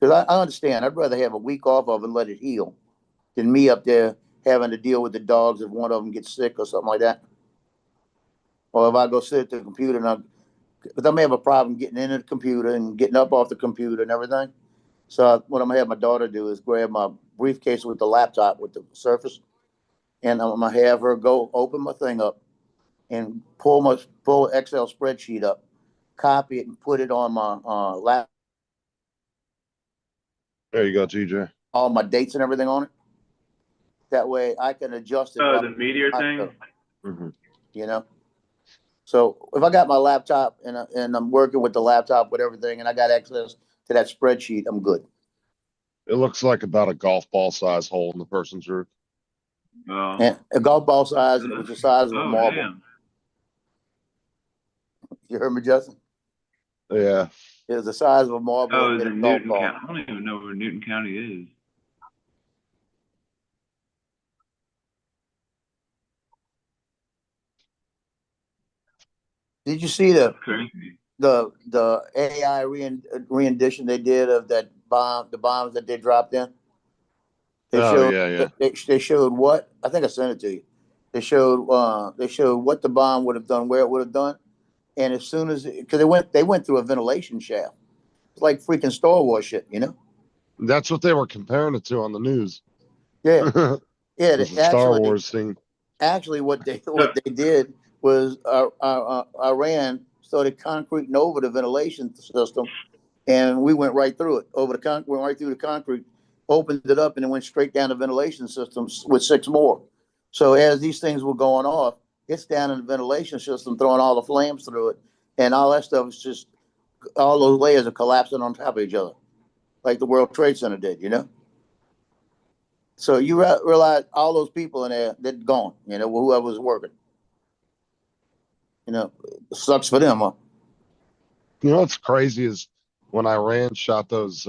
because I understand. I'd rather have a week off of it and let it heal than me up there having to deal with the dogs if one of them gets sick or something like that. Or if I go sit at the computer but I may have a problem getting into the computer and getting up off the computer and everything. So what I'm gonna have my daughter do is grab my briefcase with the laptop with the Surface, and I'm gonna have her go open my thing up and pull Excel spreadsheet up, copy it, and put it on my laptop, There you go, TJ. all my dates and everything on it. That way I can adjust it. Oh, the meteor thing? Mhm. You know. So if I got my laptop and I'm working with the laptop with everything, and I got access to that spreadsheet, I'm good. It looks like about a golf ball size hole in the person's roof. Oh. And a golf ball size, and it was the size of a Oh, marble. damn. You heard me, Justin? Yeah. It was the size of a marble. Oh, and it's hit a in golf Newton ball. County. I don't even know where Newton County is. Did you see the Crazy. AI rendition they did of that bomb, the bombs that they dropped in? They Oh, showed, yeah. They showed what? I think I sent it to you. They showed what the bomb would have done, where it would have done, and as soon as because they went through a ventilation shaft. It's like freaking Star Wars shit, you know? That's what they were comparing it to on the news. Yeah, yeah. It was a Star Wars thing. Actually, what they did was Iran started concreting over the ventilation system, and we went right through it went right through the concrete, opened it up, and it went straight down the ventilation system with 6 more. So as these things were going off, it's down in the ventilation system, throwing all the flames through it, and all that stuff is just all those layers are collapsing on top of each other, like the World Trade Center did, you know. So you realize all those people in there, they're gone, you know, whoever was working. You know, it sucks for them, huh? You know what's crazy is when Iran shot those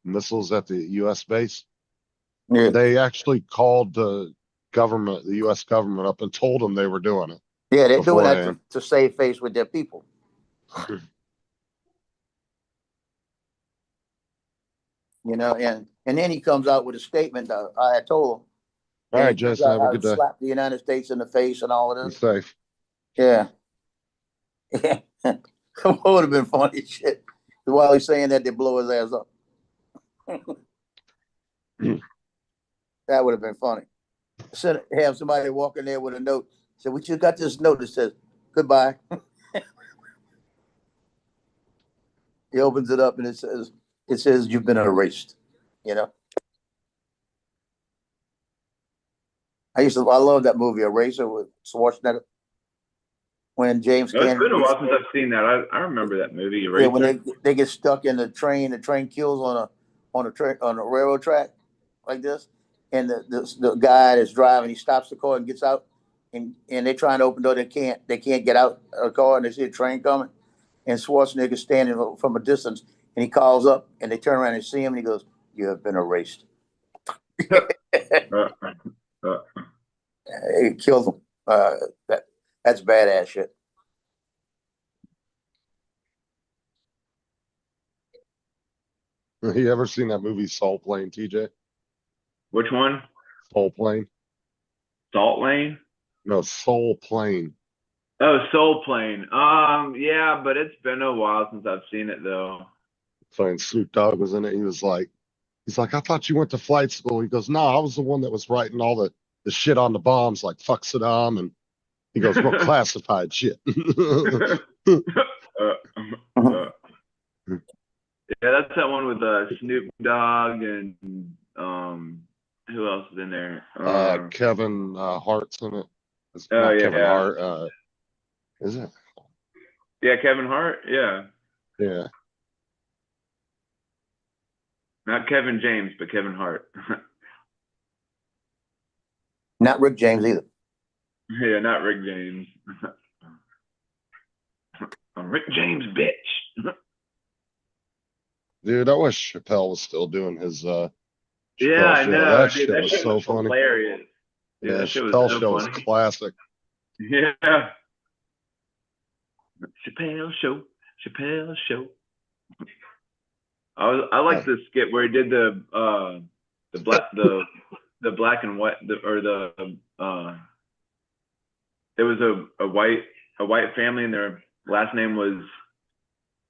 missiles at the U.S. base, Yeah, they actually called the U.S. government up and told them they were doing it. yeah, they're doing that beforehand. to save face with their people. You know, and then he comes out with a statement. I had told him. All And right, he comes Jason, out have a how good to day. slap the United States in the face and all of Be this. safe. Yeah. It would have been funny as shit. While he's saying that, they blow his ass up. That would have been funny. Have somebody walk in there with a note. Say, we just got this note that says goodbye. He opens it up and it says, it says you've been erased, you know? I love that movie, Eraser with Schwarzenegger. When James It's been a Cameron, while since I've seen that. I remember that movie. yeah, when Eraser. they get stuck in the train kills on a railroad track like this, and the guy that's driving, he stops the car and gets out, and they're trying to open the door, they can't get out of the car, and they see a train coming, and Schwarzenegger standing from a distance, and he calls up, and they turn around and see him, and he goes, "You have been erased." Uh, uh, It kills him. That's badass shit. You ever seen that movie Soul Plane, TJ? which one? Soul Plane? Salt Lane. No, Soul Plane. Oh, Soul Plane. Yeah, but it's been a while since I've seen it though. So Snoop Dogg was in it. He's like, I thought you went to flight school. He goes, no, I was the one that was writing all the shit on the bombs, like fuck Saddam. And he goes, well, classified shit. Yeah, that's that one with Snoop Dogg and who else is in there? Kevin Hart's in it. It's Oh, not yeah. Kevin Hart. Is it? Yeah, Kevin Hart. Yeah, Yeah. not Kevin James, but Kevin Hart. Not Rick James either. Yeah, not Rick James. I'm Rick James, bitch. Dude, I wish Chappelle was still doing his Yeah, Chappelle I show. know. That Dude, shit was so funny. hilarious. Dude, Yeah, that shit was Chappelle so show is funny. classic. Yeah. Chappelle show. Chappelle show. I like the skit where he did the black and white it was a white family and their last name was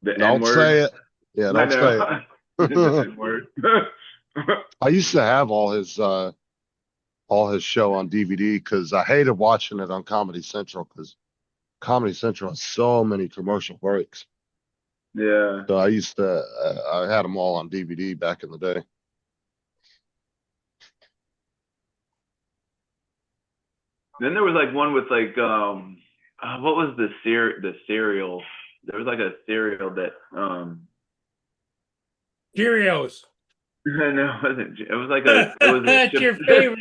the Don't N-word. say it. Yeah, I don't say it. know. The N-word. I used to have all his show on DVD because I hated watching it on Comedy Central because Comedy Central has so many commercial breaks. Yeah. So I had them all on DVD back in the day. Then there was like one with like what was the cereal? There was like a cereal that Cheerios. no, it wasn't. It was like a. It was That's your favorite.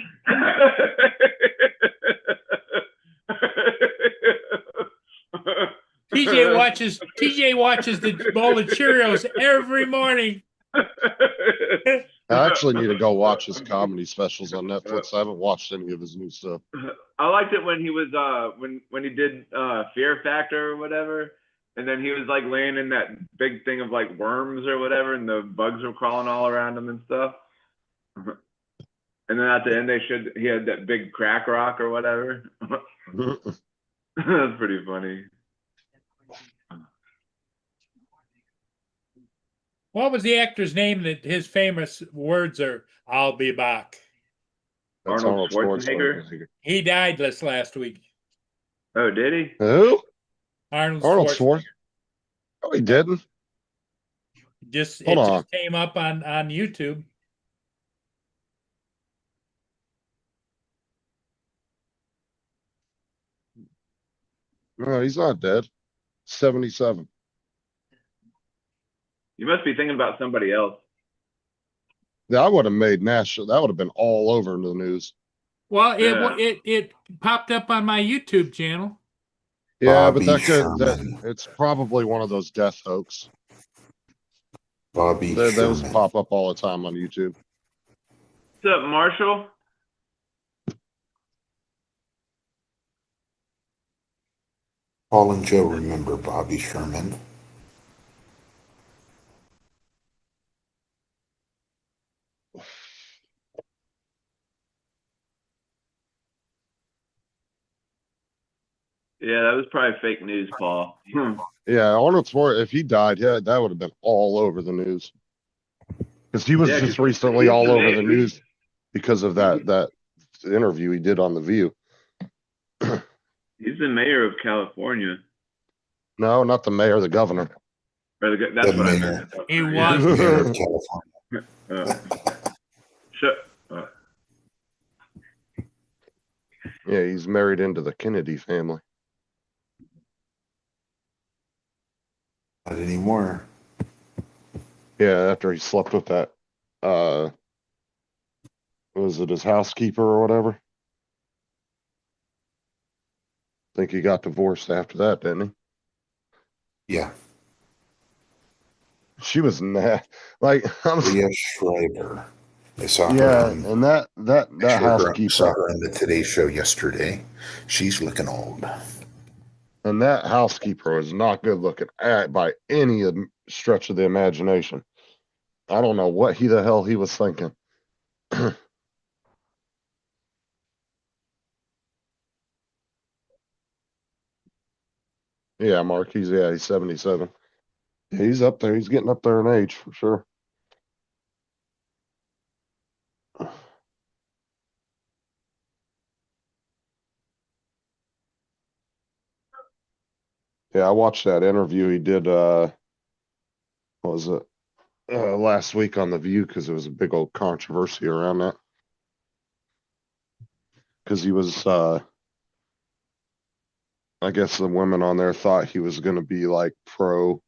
TJ watches the bowl of Cheerios every morning. I actually need to go watch his comedy specials on Netflix. I haven't watched any of his new stuff. I liked it when he was when he did Fear Factor or whatever, and then he was like laying in that big thing of like worms or whatever, and the bugs were crawling all around him and stuff. And then at the end he had that big crack rock or whatever. That's pretty funny. What was the actor's name that his famous words are, "I'll be back"? That's Arnold Schwarzenegger? He died this last week. Oh, did he? Who? Arnold Schwarzenegger. Oh, he didn't. It just came up on YouTube. No, he's not dead. 77. You must be thinking about somebody else. Yeah, I would have made national. That would have been all over the news. Well, it popped up on my YouTube channel. Yeah, Bobby but Sherman. it's probably one of those death hoax. Bobby Those Sherman. pop up all the time on YouTube. What's up, Marshall? Paul and Joe remember Bobby Sherman. Yeah, that was probably fake news, Paul. Yeah, Arnold Schwarzenegger, if he died, yeah, that would have been all over the news. Because he was just recently all over the news because of that interview he did on The View. He's the mayor of California. No, not the mayor, the governor. Or that's The what I mayor. meant. He Yeah. was. Mayor of California. Shut. Yeah, he's married into the Kennedy family. Not anymore. Yeah, after he slept with that, was it his housekeeper or whatever? Think he got divorced after that, didn't Yeah. he? She was like, Leah Schreiber. I saw her yeah, on. and that Saw housekeeper her on the Today Show yesterday. She's looking old. and that housekeeper was not good looking by any stretch of the imagination. I don't know what the hell he was thinking. Yeah, Mark, he's 77. Yeah, he's up there. He's getting up there in age for sure. Yeah, I watched that interview he did, what was it? Last week on The View, because there was a big old controversy around that. Because he was, I guess the women on there thought he was going to be like pro.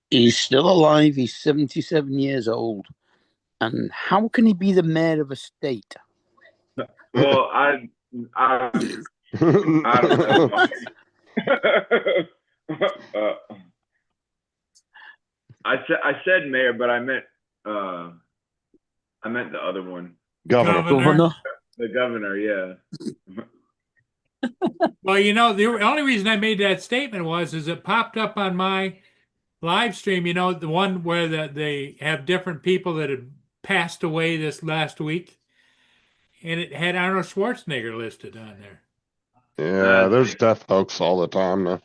He's still alive. He's 77 years old. And how can he be the mayor of a state? Well, I don't know. I said mayor, but I meant the other one, Governor. Governor? the governor. Yeah. Well, you know, the only reason I made that statement is it popped up on my live stream, you know, the one where they have different people that had passed away this last week. And it had Arnold Schwarzenegger listed on there. Yeah, there's death hoax all the time now.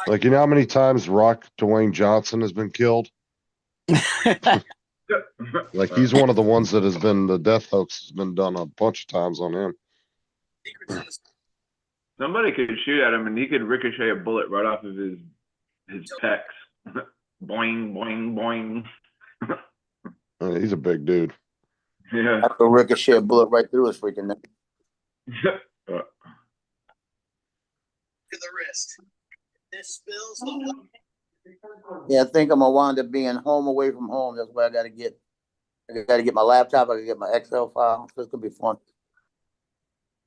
Like, you know how many times Rock Dwayne Johnson has been killed? Like, he's one of the ones that has been, the death hoax has been done a bunch of times on him. Somebody could shoot at him and he could ricochet a bullet right off of his pecs. Boing, boing, boing. He's a big dude. Yeah. I could ricochet a bullet right through his freaking neck. To the wrist. This spills. Yeah, I think I'm gonna wind up being home away from home. That's why I gotta get my laptop. I gotta get my Excel file. So it's gonna be fun.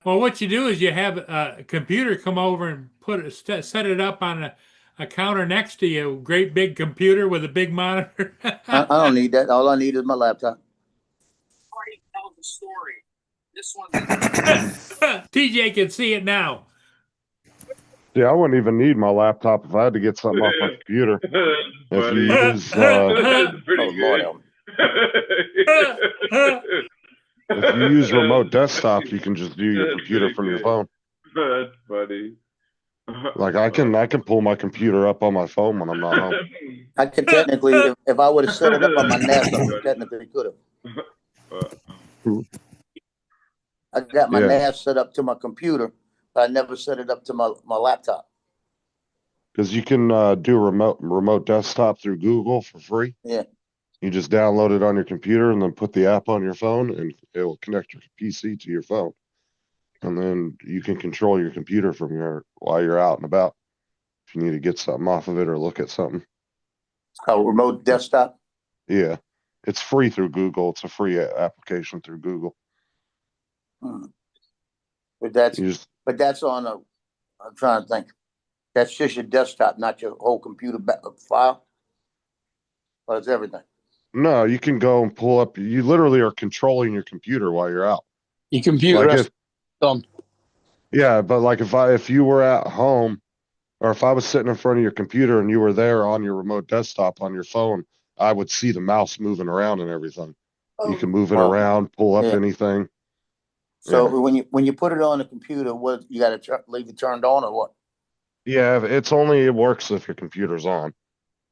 Well, what you do is you have a computer come over and set it up on a counter next to you. Great big computer with a big monitor. I don't need that. All I need is my laptop. Party tells the story. This one. TJ can see it now. Yeah, I wouldn't even need my laptop if I had to get something off my computer. If you use, That's pretty Oh, good. Lord. if you use remote desktop, you can just do your computer from your phone. That's funny. Like, I can pull my computer up on my phone when I'm not home. I could technically, if I would have set it up on my NAS, I technically could have. I got my Yeah. NAS set up to my computer, but I never set it up to my laptop. Because you can do remote desktop through Google for free. Yeah. You just download it on your computer and then put the app on your phone, and it will connect your PC to your phone. And then you can control your computer from while you're out and about. If you need to get something off of it or look at something. A remote desktop. Yeah. It's free through Google. It's a free application through Google. But that's You just, on I'm trying to think. That's just your desktop, not your whole computer file. But it's everything. no, you can go and pull up. You literally are controlling your computer while you're out. Your computer Like has if, on. yeah, but like if you were at home, or if I was sitting in front of your computer and you were there on your remote desktop on your phone, I would see the mouse moving around and everything. You can move it Wow. around, pull up Yeah. anything. So Yeah. when you put it on the computer, what you got to leave it turned on or what? Yeah, it works if your computer's on.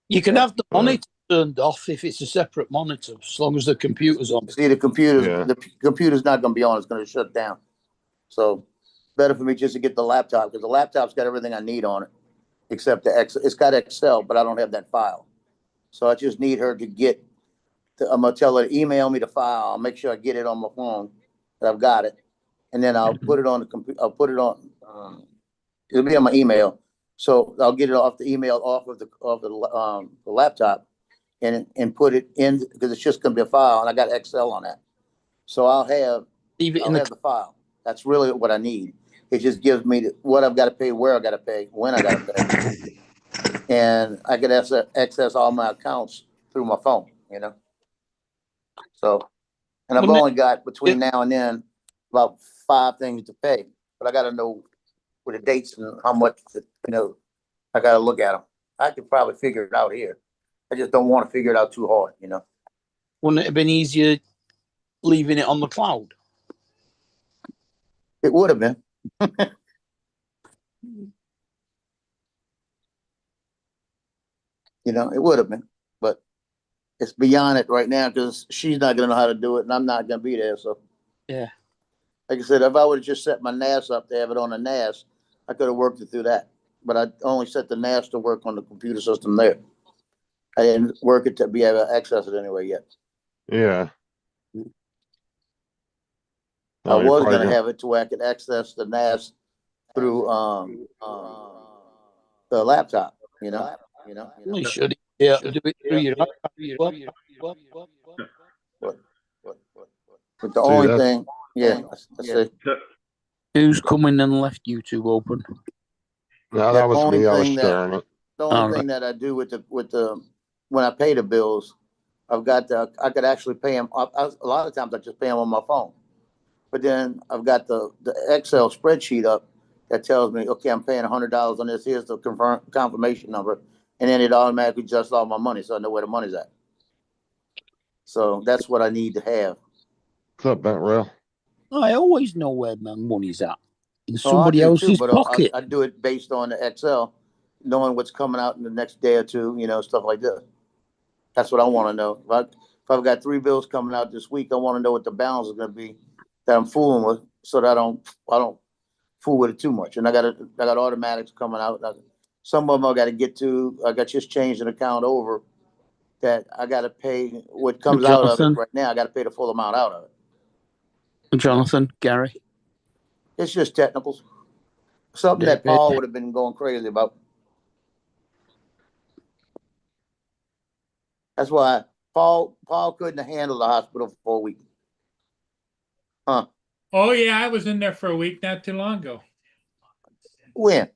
You can have the Yeah. monitor turned off if it's a separate monitor, as long as the computer's on. See, the computer's not going to be on. It's going to shut down. So better for me just to get the laptop because the laptop's got everything I need on it. except it's got Excel, but I don't have that file. So I just need her to get, I'm gonna tell her to email me the file. I'll make sure I get it on my phone, that I've got it. And then I'll put it on the computer, I'll put it on, it'll be on my email. So I'll get it off the email, off of the laptop and put it in, because it's just gonna be a file and I got Excel on that. So I'll have the file. That's really what I need. It just gives me what I've got to pay, where I got to pay, when I got to pay. And I can access all my accounts through my phone, you know? So, and I've only got between now and then about 5 things to pay, but I got to know what the dates and how much, I got to look at them. I could probably figure it out here. I just don't want to figure it out too hard, you know? Wouldn't it have been easier leaving it on the cloud? It would have been. It would have been, but it's beyond it right now because she's not going to know how to do it and I'm not going to be there. So, yeah, like I said, if I would have just set my NAS up to have it on the NAS, I could have worked it through that. But I only set the NAS to work on the computer system there. I didn't work it to be able to access it anyway yet. Yeah. I was going to have it to where I could access the NAS through the laptop, you know. You should. Yeah, do it through your But the only thing, that's it. Who's coming and left YouTube open? No, that was me. I was sharing it. The only thing that I do with the when I pay the bills, I could actually pay them. A lot of times I just pay them on my phone, but then I've got the Excel spreadsheet up that tells me, okay, I'm paying $100 on this. Here's the confirmation number, and then it automatically adjusts all my money, so I know where the money's at. So that's what I need to have. What's up, Bent Rail? I always know where my money's at. In somebody else's pocket. I do it based on the Excel, knowing what's coming out in the next day or two, stuff like that. That's what I want to know. If I've got 3 bills coming out this week, I want to know what the balance is going to be that I'm fooling with, so that I don't fool with it too much. And I got automatics coming out. Some of them I got to get to. I got just changed an account over that I got to pay what comes out of it right now. I got to pay the full amount out of it. Jonathan, Gary. It's just technicals. Something that Paul would have been going crazy about. That's why Paul couldn't have handled the hospital for 4 weeks. Huh? Oh yeah, I was in there for a week not too long ago. When?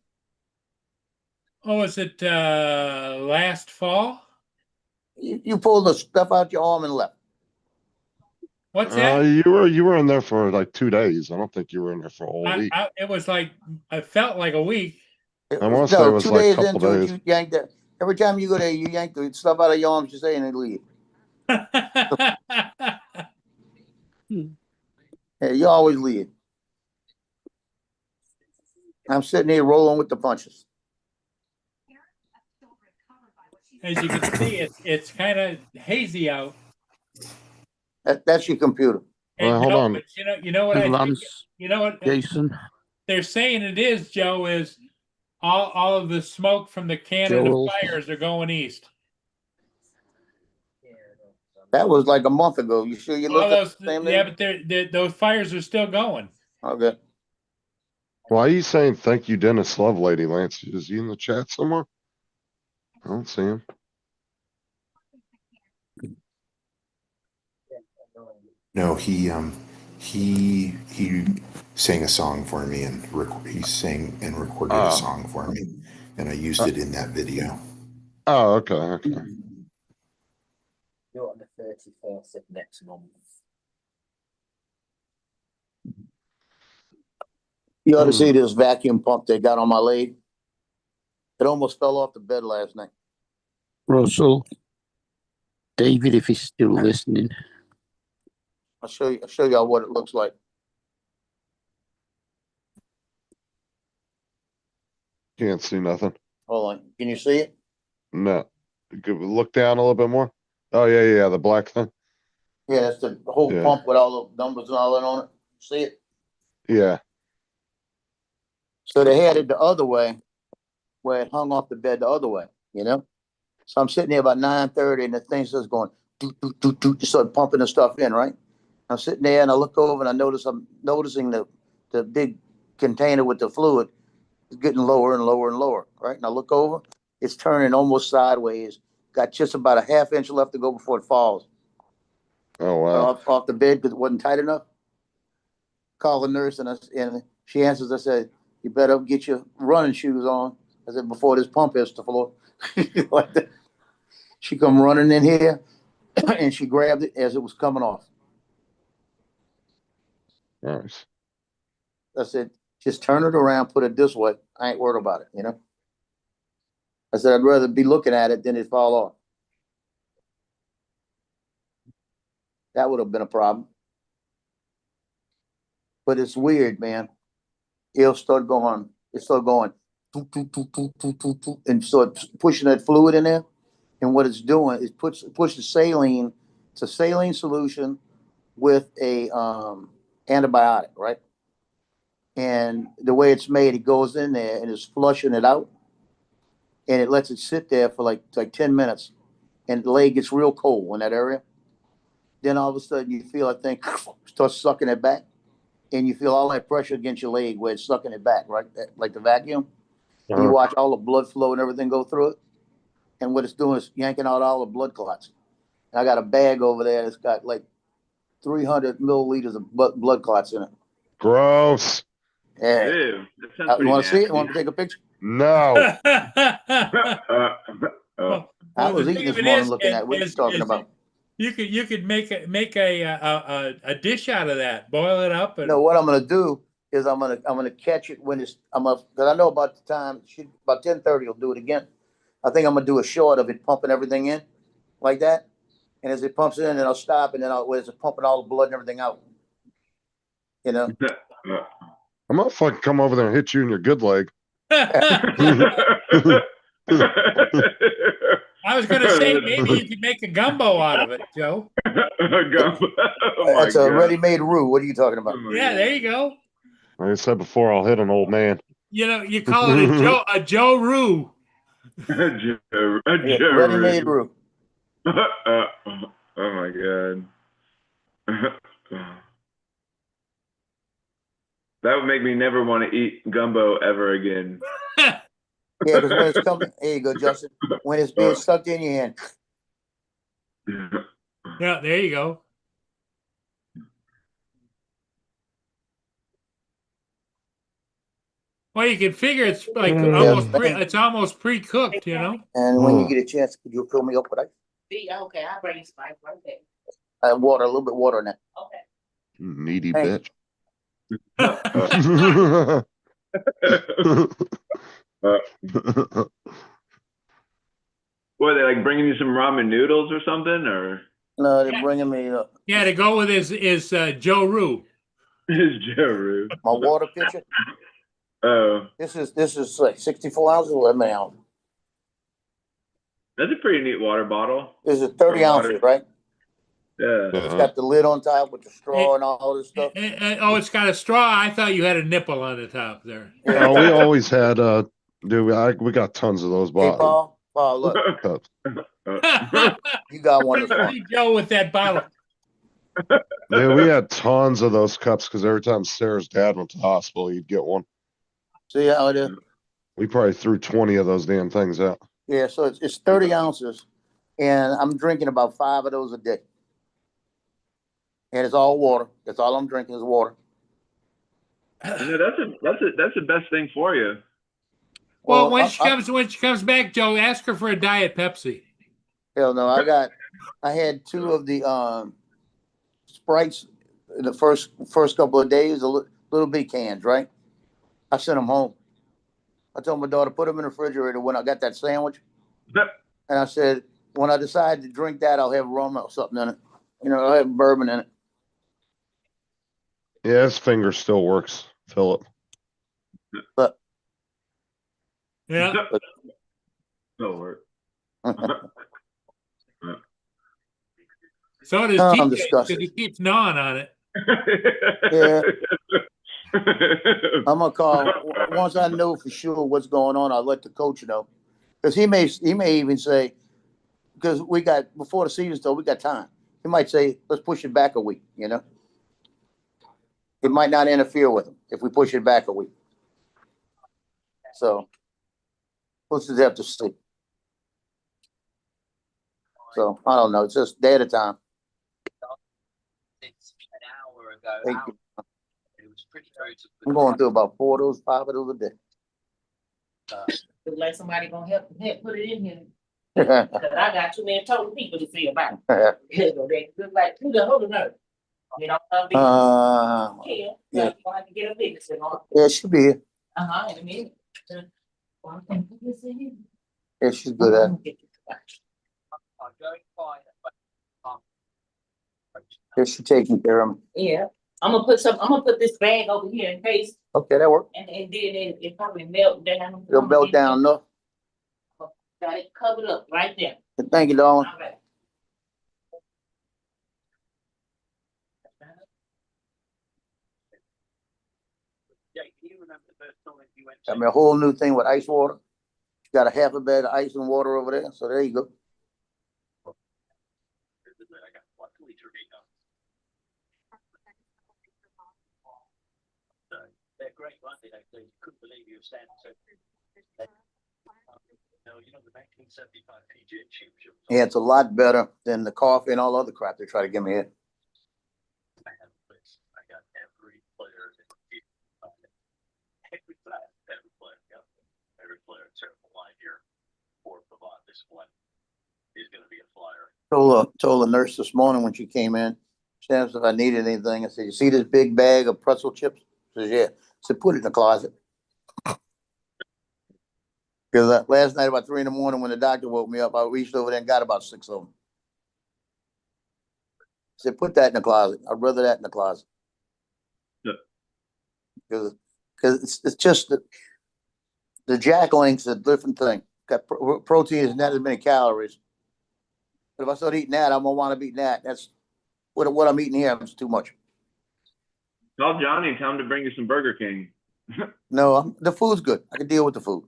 Oh, was it last fall? You pulled the stuff out your arm and left. What's that? You were in there for like 2 days. I don't think you were in there for a whole week. It was like, I felt like a week. I want to say it was 2 like a days couple into days. it, you yanked it. Every time you go there, you yank the stuff out of your arms, you say, and then leave. Yeah, you always leave. I'm sitting here rolling with the punches. As you can see, it's kind of hazy out. That's your computer. Well, hold on. But you know what I think? You know what Jason. They're saying it is, Joe, is all of the smoke from the Canada fires are going east. That was like a month ago. You sure you looked at the same thing? Yeah, but those fires are still going. Okay. Why are you saying thank you, Dennis Lovelady, Lance? Is he in the chat somewhere? I don't see him. No, he sang a song for me and he sang and recorded a song for me, and I used it in that video. Oh, okay. You're on the 31st of next month. You ought to see this vacuum pump they got on my leg. It almost fell off the bed last night. Russell. David, if he's still listening. I'll show y'all what it looks like. Can't see nothing. Hold on. Can you see it? No. Look down a little bit more. Oh yeah, the black thing. Yeah, that's the whole pump with all the numbers and all that on it. See it? Yeah. So they had it the other way, where it hung off the bed the other way, you know? So I'm sitting there about 9:30 and the thing's just going, doot, doot, doot, doot, just start pumping the stuff in, right? I'm sitting there and I look over and I'm noticing the big container with the fluid is getting lower and lower and lower, right? And I look over, it's turning almost sideways. Got just about a half inch left to go before it falls Oh, wow. off the bed because it wasn't tight enough. Call the nurse and she answers. I said, "You better get your running shoes on." I said, "Before this pump hits the floor." Like that. She come running in here and she grabbed it as it was coming off. Nice. I said, "Just turn it around, put it this way. I ain't worried about it, you know." I said, "I'd rather be looking at it than it fall off." That would have been a problem. But it's weird, man. It'll start going, toot, toot, toot, toot, toot, toot, toot, and start pushing that fluid in there. And what it's doing is pushes saline. It's a saline solution with a antibiotic, right? And the way it's made, it goes in there and it's flushing it out, and it lets it sit there for like 10 minutes, and the leg gets real cold in that area. Then all of a sudden you feel that thing starts sucking it back, and you feel all that pressure against your leg where it's sucking it back, right? Like the vacuum. And you watch all the blood flow and everything go through it. And what it's doing is yanking out all the blood clots. And I got a bag over there that's got like 300 milliliters of blood clots in it. Gross. Yeah. Ew, that sounds You pretty want to see it? nasty. You want to take a picture? No. I was the eating thing of this it morning is, looking at what you're talking about. You could make a dish out of that, boil it up, and No, what I'm gonna do is I'm gonna catch it when because I know about the time about 10:30 you'll do it again. I think I'm gonna do a short of it pumping everything in like that, and as it pumps in, then I'll stop, and then as it's pumping all the blood and everything out. You know. I'm gonna fucking come over there and hit you in your good leg. I was going to say maybe you could make a gumbo out of it, Joe. Gumbo. Oh my That's a God. ready-made roux. What are you talking about? Oh my Yeah, God. there you go. Like I said before, I'll hit an old man. You know, you call it a Joe Roo. Yeah, ready-made roux. Oh my God. That would make me never want to eat gumbo ever again. Yeah, because when it's coming, there you go, Justin. When it's being sucked in your hand. Yeah, there you go. Well, you can figure it's like it's almost pre-cooked, you know. And when you get a chance, could you fill me up with ice? Okay, I'll bring you some ice right there. Water, a little bit of water in that. Okay. Needy Hey. bitch. What, they like bringing you some ramen noodles or something, or No, they're bringing me Yeah, to go with is Joe Roo. is Joe Roo? my water pitcher. Oh, This is like 64 ounces, 11 ounces. that's a pretty neat water bottle. This is 30 ounces, right? Yeah. It's got the lid on top with the straw and all this stuff. Oh, it's got a straw. I thought you had a nipple on the top there. Oh, we always had dude, we got tons of those Hey, bottles. Paul, look, Cups. you got one as well. See Joe with that bottle. Dude, we had tons of those cups because every time Sarah's dad went to the hospital, he'd get one. See how it is? We probably threw 20 of those damn things out. Yeah, so it's 30 ounces, and I'm drinking about 5 of those a day. And it's all water. That's all I'm drinking is water. You know, that's the best thing for you. Well, when she comes back, Joe, ask her for a Diet Pepsi. Hell no, I had 2 of the Sprites in the first couple of days, little bitty cans, right? I sent them home. I told my daughter, put them in the refrigerator when I got that sandwich. And I said, when I decide to drink that, I'll have rum or something in it. You know, I'll have bourbon in it. Yeah, his finger still works, Philip. But Yeah. That'll work. So does I'm TJ because disgusted. he keeps gnawing on it. Yeah. I'm gonna call, once I know for sure what's going on, I'll let the coach know. Cause he may even say, because we got, before the season's over, we got time. He might say, let's push it back a week, you know? It might not interfere with him if we push it back a week. So we'll just have to see. So I don't know. It's just day at a time. It's an hour ago. Thank you. It was pretty rude to I'm going through about 4 of those, 5 of those a day. Look like somebody gonna help put it in here. Cause I got too many total people to see about it. They look like who the whole nerve. You know, yeah, yeah. you gonna have to get a business in on. Yeah, she'll be here. In a minute. Well, I think this is it. Yeah, she's good at it. I'm going quiet, but Yeah, she's taking care of him. Yeah, I'm gonna put this bag over here in case, Okay, that worked. and then it probably melt down. It'll melt down enough. Got it covered up right there. Thank you, darling. All right. Jake, do you remember the first time you went Got me a whole new thing with ice water. Got a half a bed of ice and water over there. So there you go. They're great, aren't they? They couldn't believe you were standing so. No, you know the 1975 PG tube. Yeah, it's a lot better than the coffee and all other crap they try to give me here. I got every player. Every player except for line here for Pavard. This one is going to be a flyer. Told the nurse this morning when she came in, she asked if I needed anything. I said, "You see this big bag of pretzel chips?" She says, "Yeah." I said, "Put it in the closet." Because last night about 3 a.m. when the doctor woke me up, I reached over there and got about 6 of them. I said, "Put that in the closet. I'd rather that in the closet." Yeah. Because it's just the Jack Link's a different thing. Got protein is not as many calories. But if I start eating that, I'm gonna want to be eating that. That's what I'm eating here. It's too much. Call Johnny and tell him to bring you some Burger King. No, the food's good. I can deal with the food.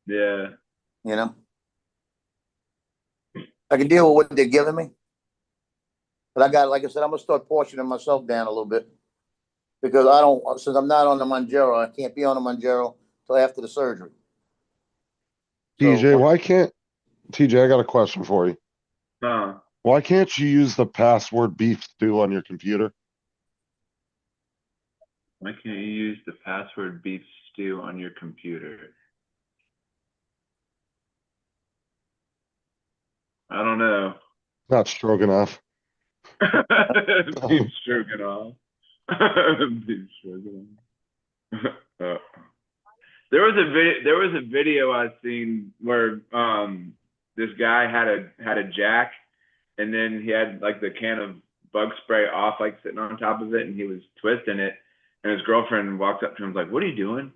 Yeah. You know, I can deal with what they're giving me. But I got, like I said, I'm gonna start portioning myself down a little bit because I don't. Since I'm not on the Mounjaro, I can't be on the Mounjaro till after the surgery. TJ, why can't TJ? I got a question for you. Why can't you use the password beef stew on your computer? Why can't you use the password beef stew on your computer? I don't know. Not Stroganoff. Beef stroganoff. Beef stroganoff. There was a video I seen where this guy had a jack, and then he had like the can of bug spray off, like sitting on top of it, and he was twisting it, and his girlfriend walked up to him, like, "What are you doing?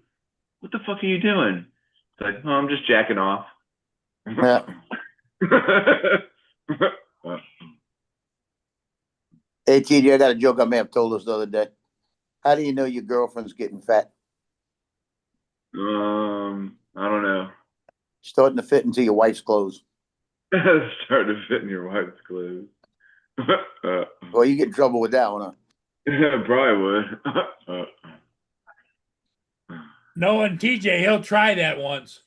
What the fuck are you doing?" It's like, "Oh, I'm just jacking off." Yeah. Hey, TJ, I got a joke I may have told us the other day. How do you know your girlfriend's getting fat? I don't know. Starting to fit into your wife's clothes. Starting to fit in your wife's clothes. Well, you get in trouble with that one, huh? Yeah, probably would. Knowing TJ, he'll try that once.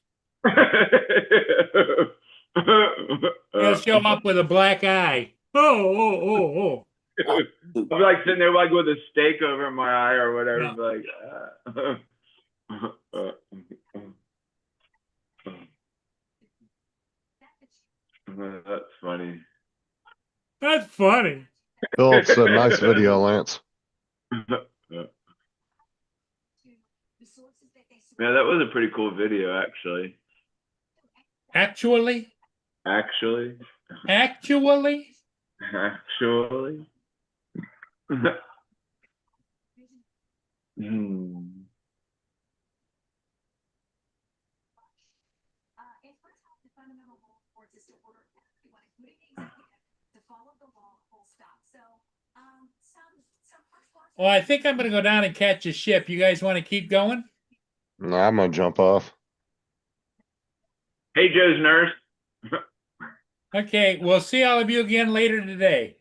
He'll show up with a black eye. Oh. I'll be like sitting there like with a steak over my eye or whatever. Yeah. That's funny. That's funny. Phillips said, "Nice video, Lance." Yeah, that was a pretty cool video, actually. Actually? Actually. Well, I think I'm gonna go down and catch a ship. You guys want to keep going? No, I'm gonna jump off. Hey, Joe's nurse. Okay, we'll see all of you again later today.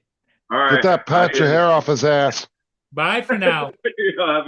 All right. Get that patch of hair off his ass. Bye for now. Have a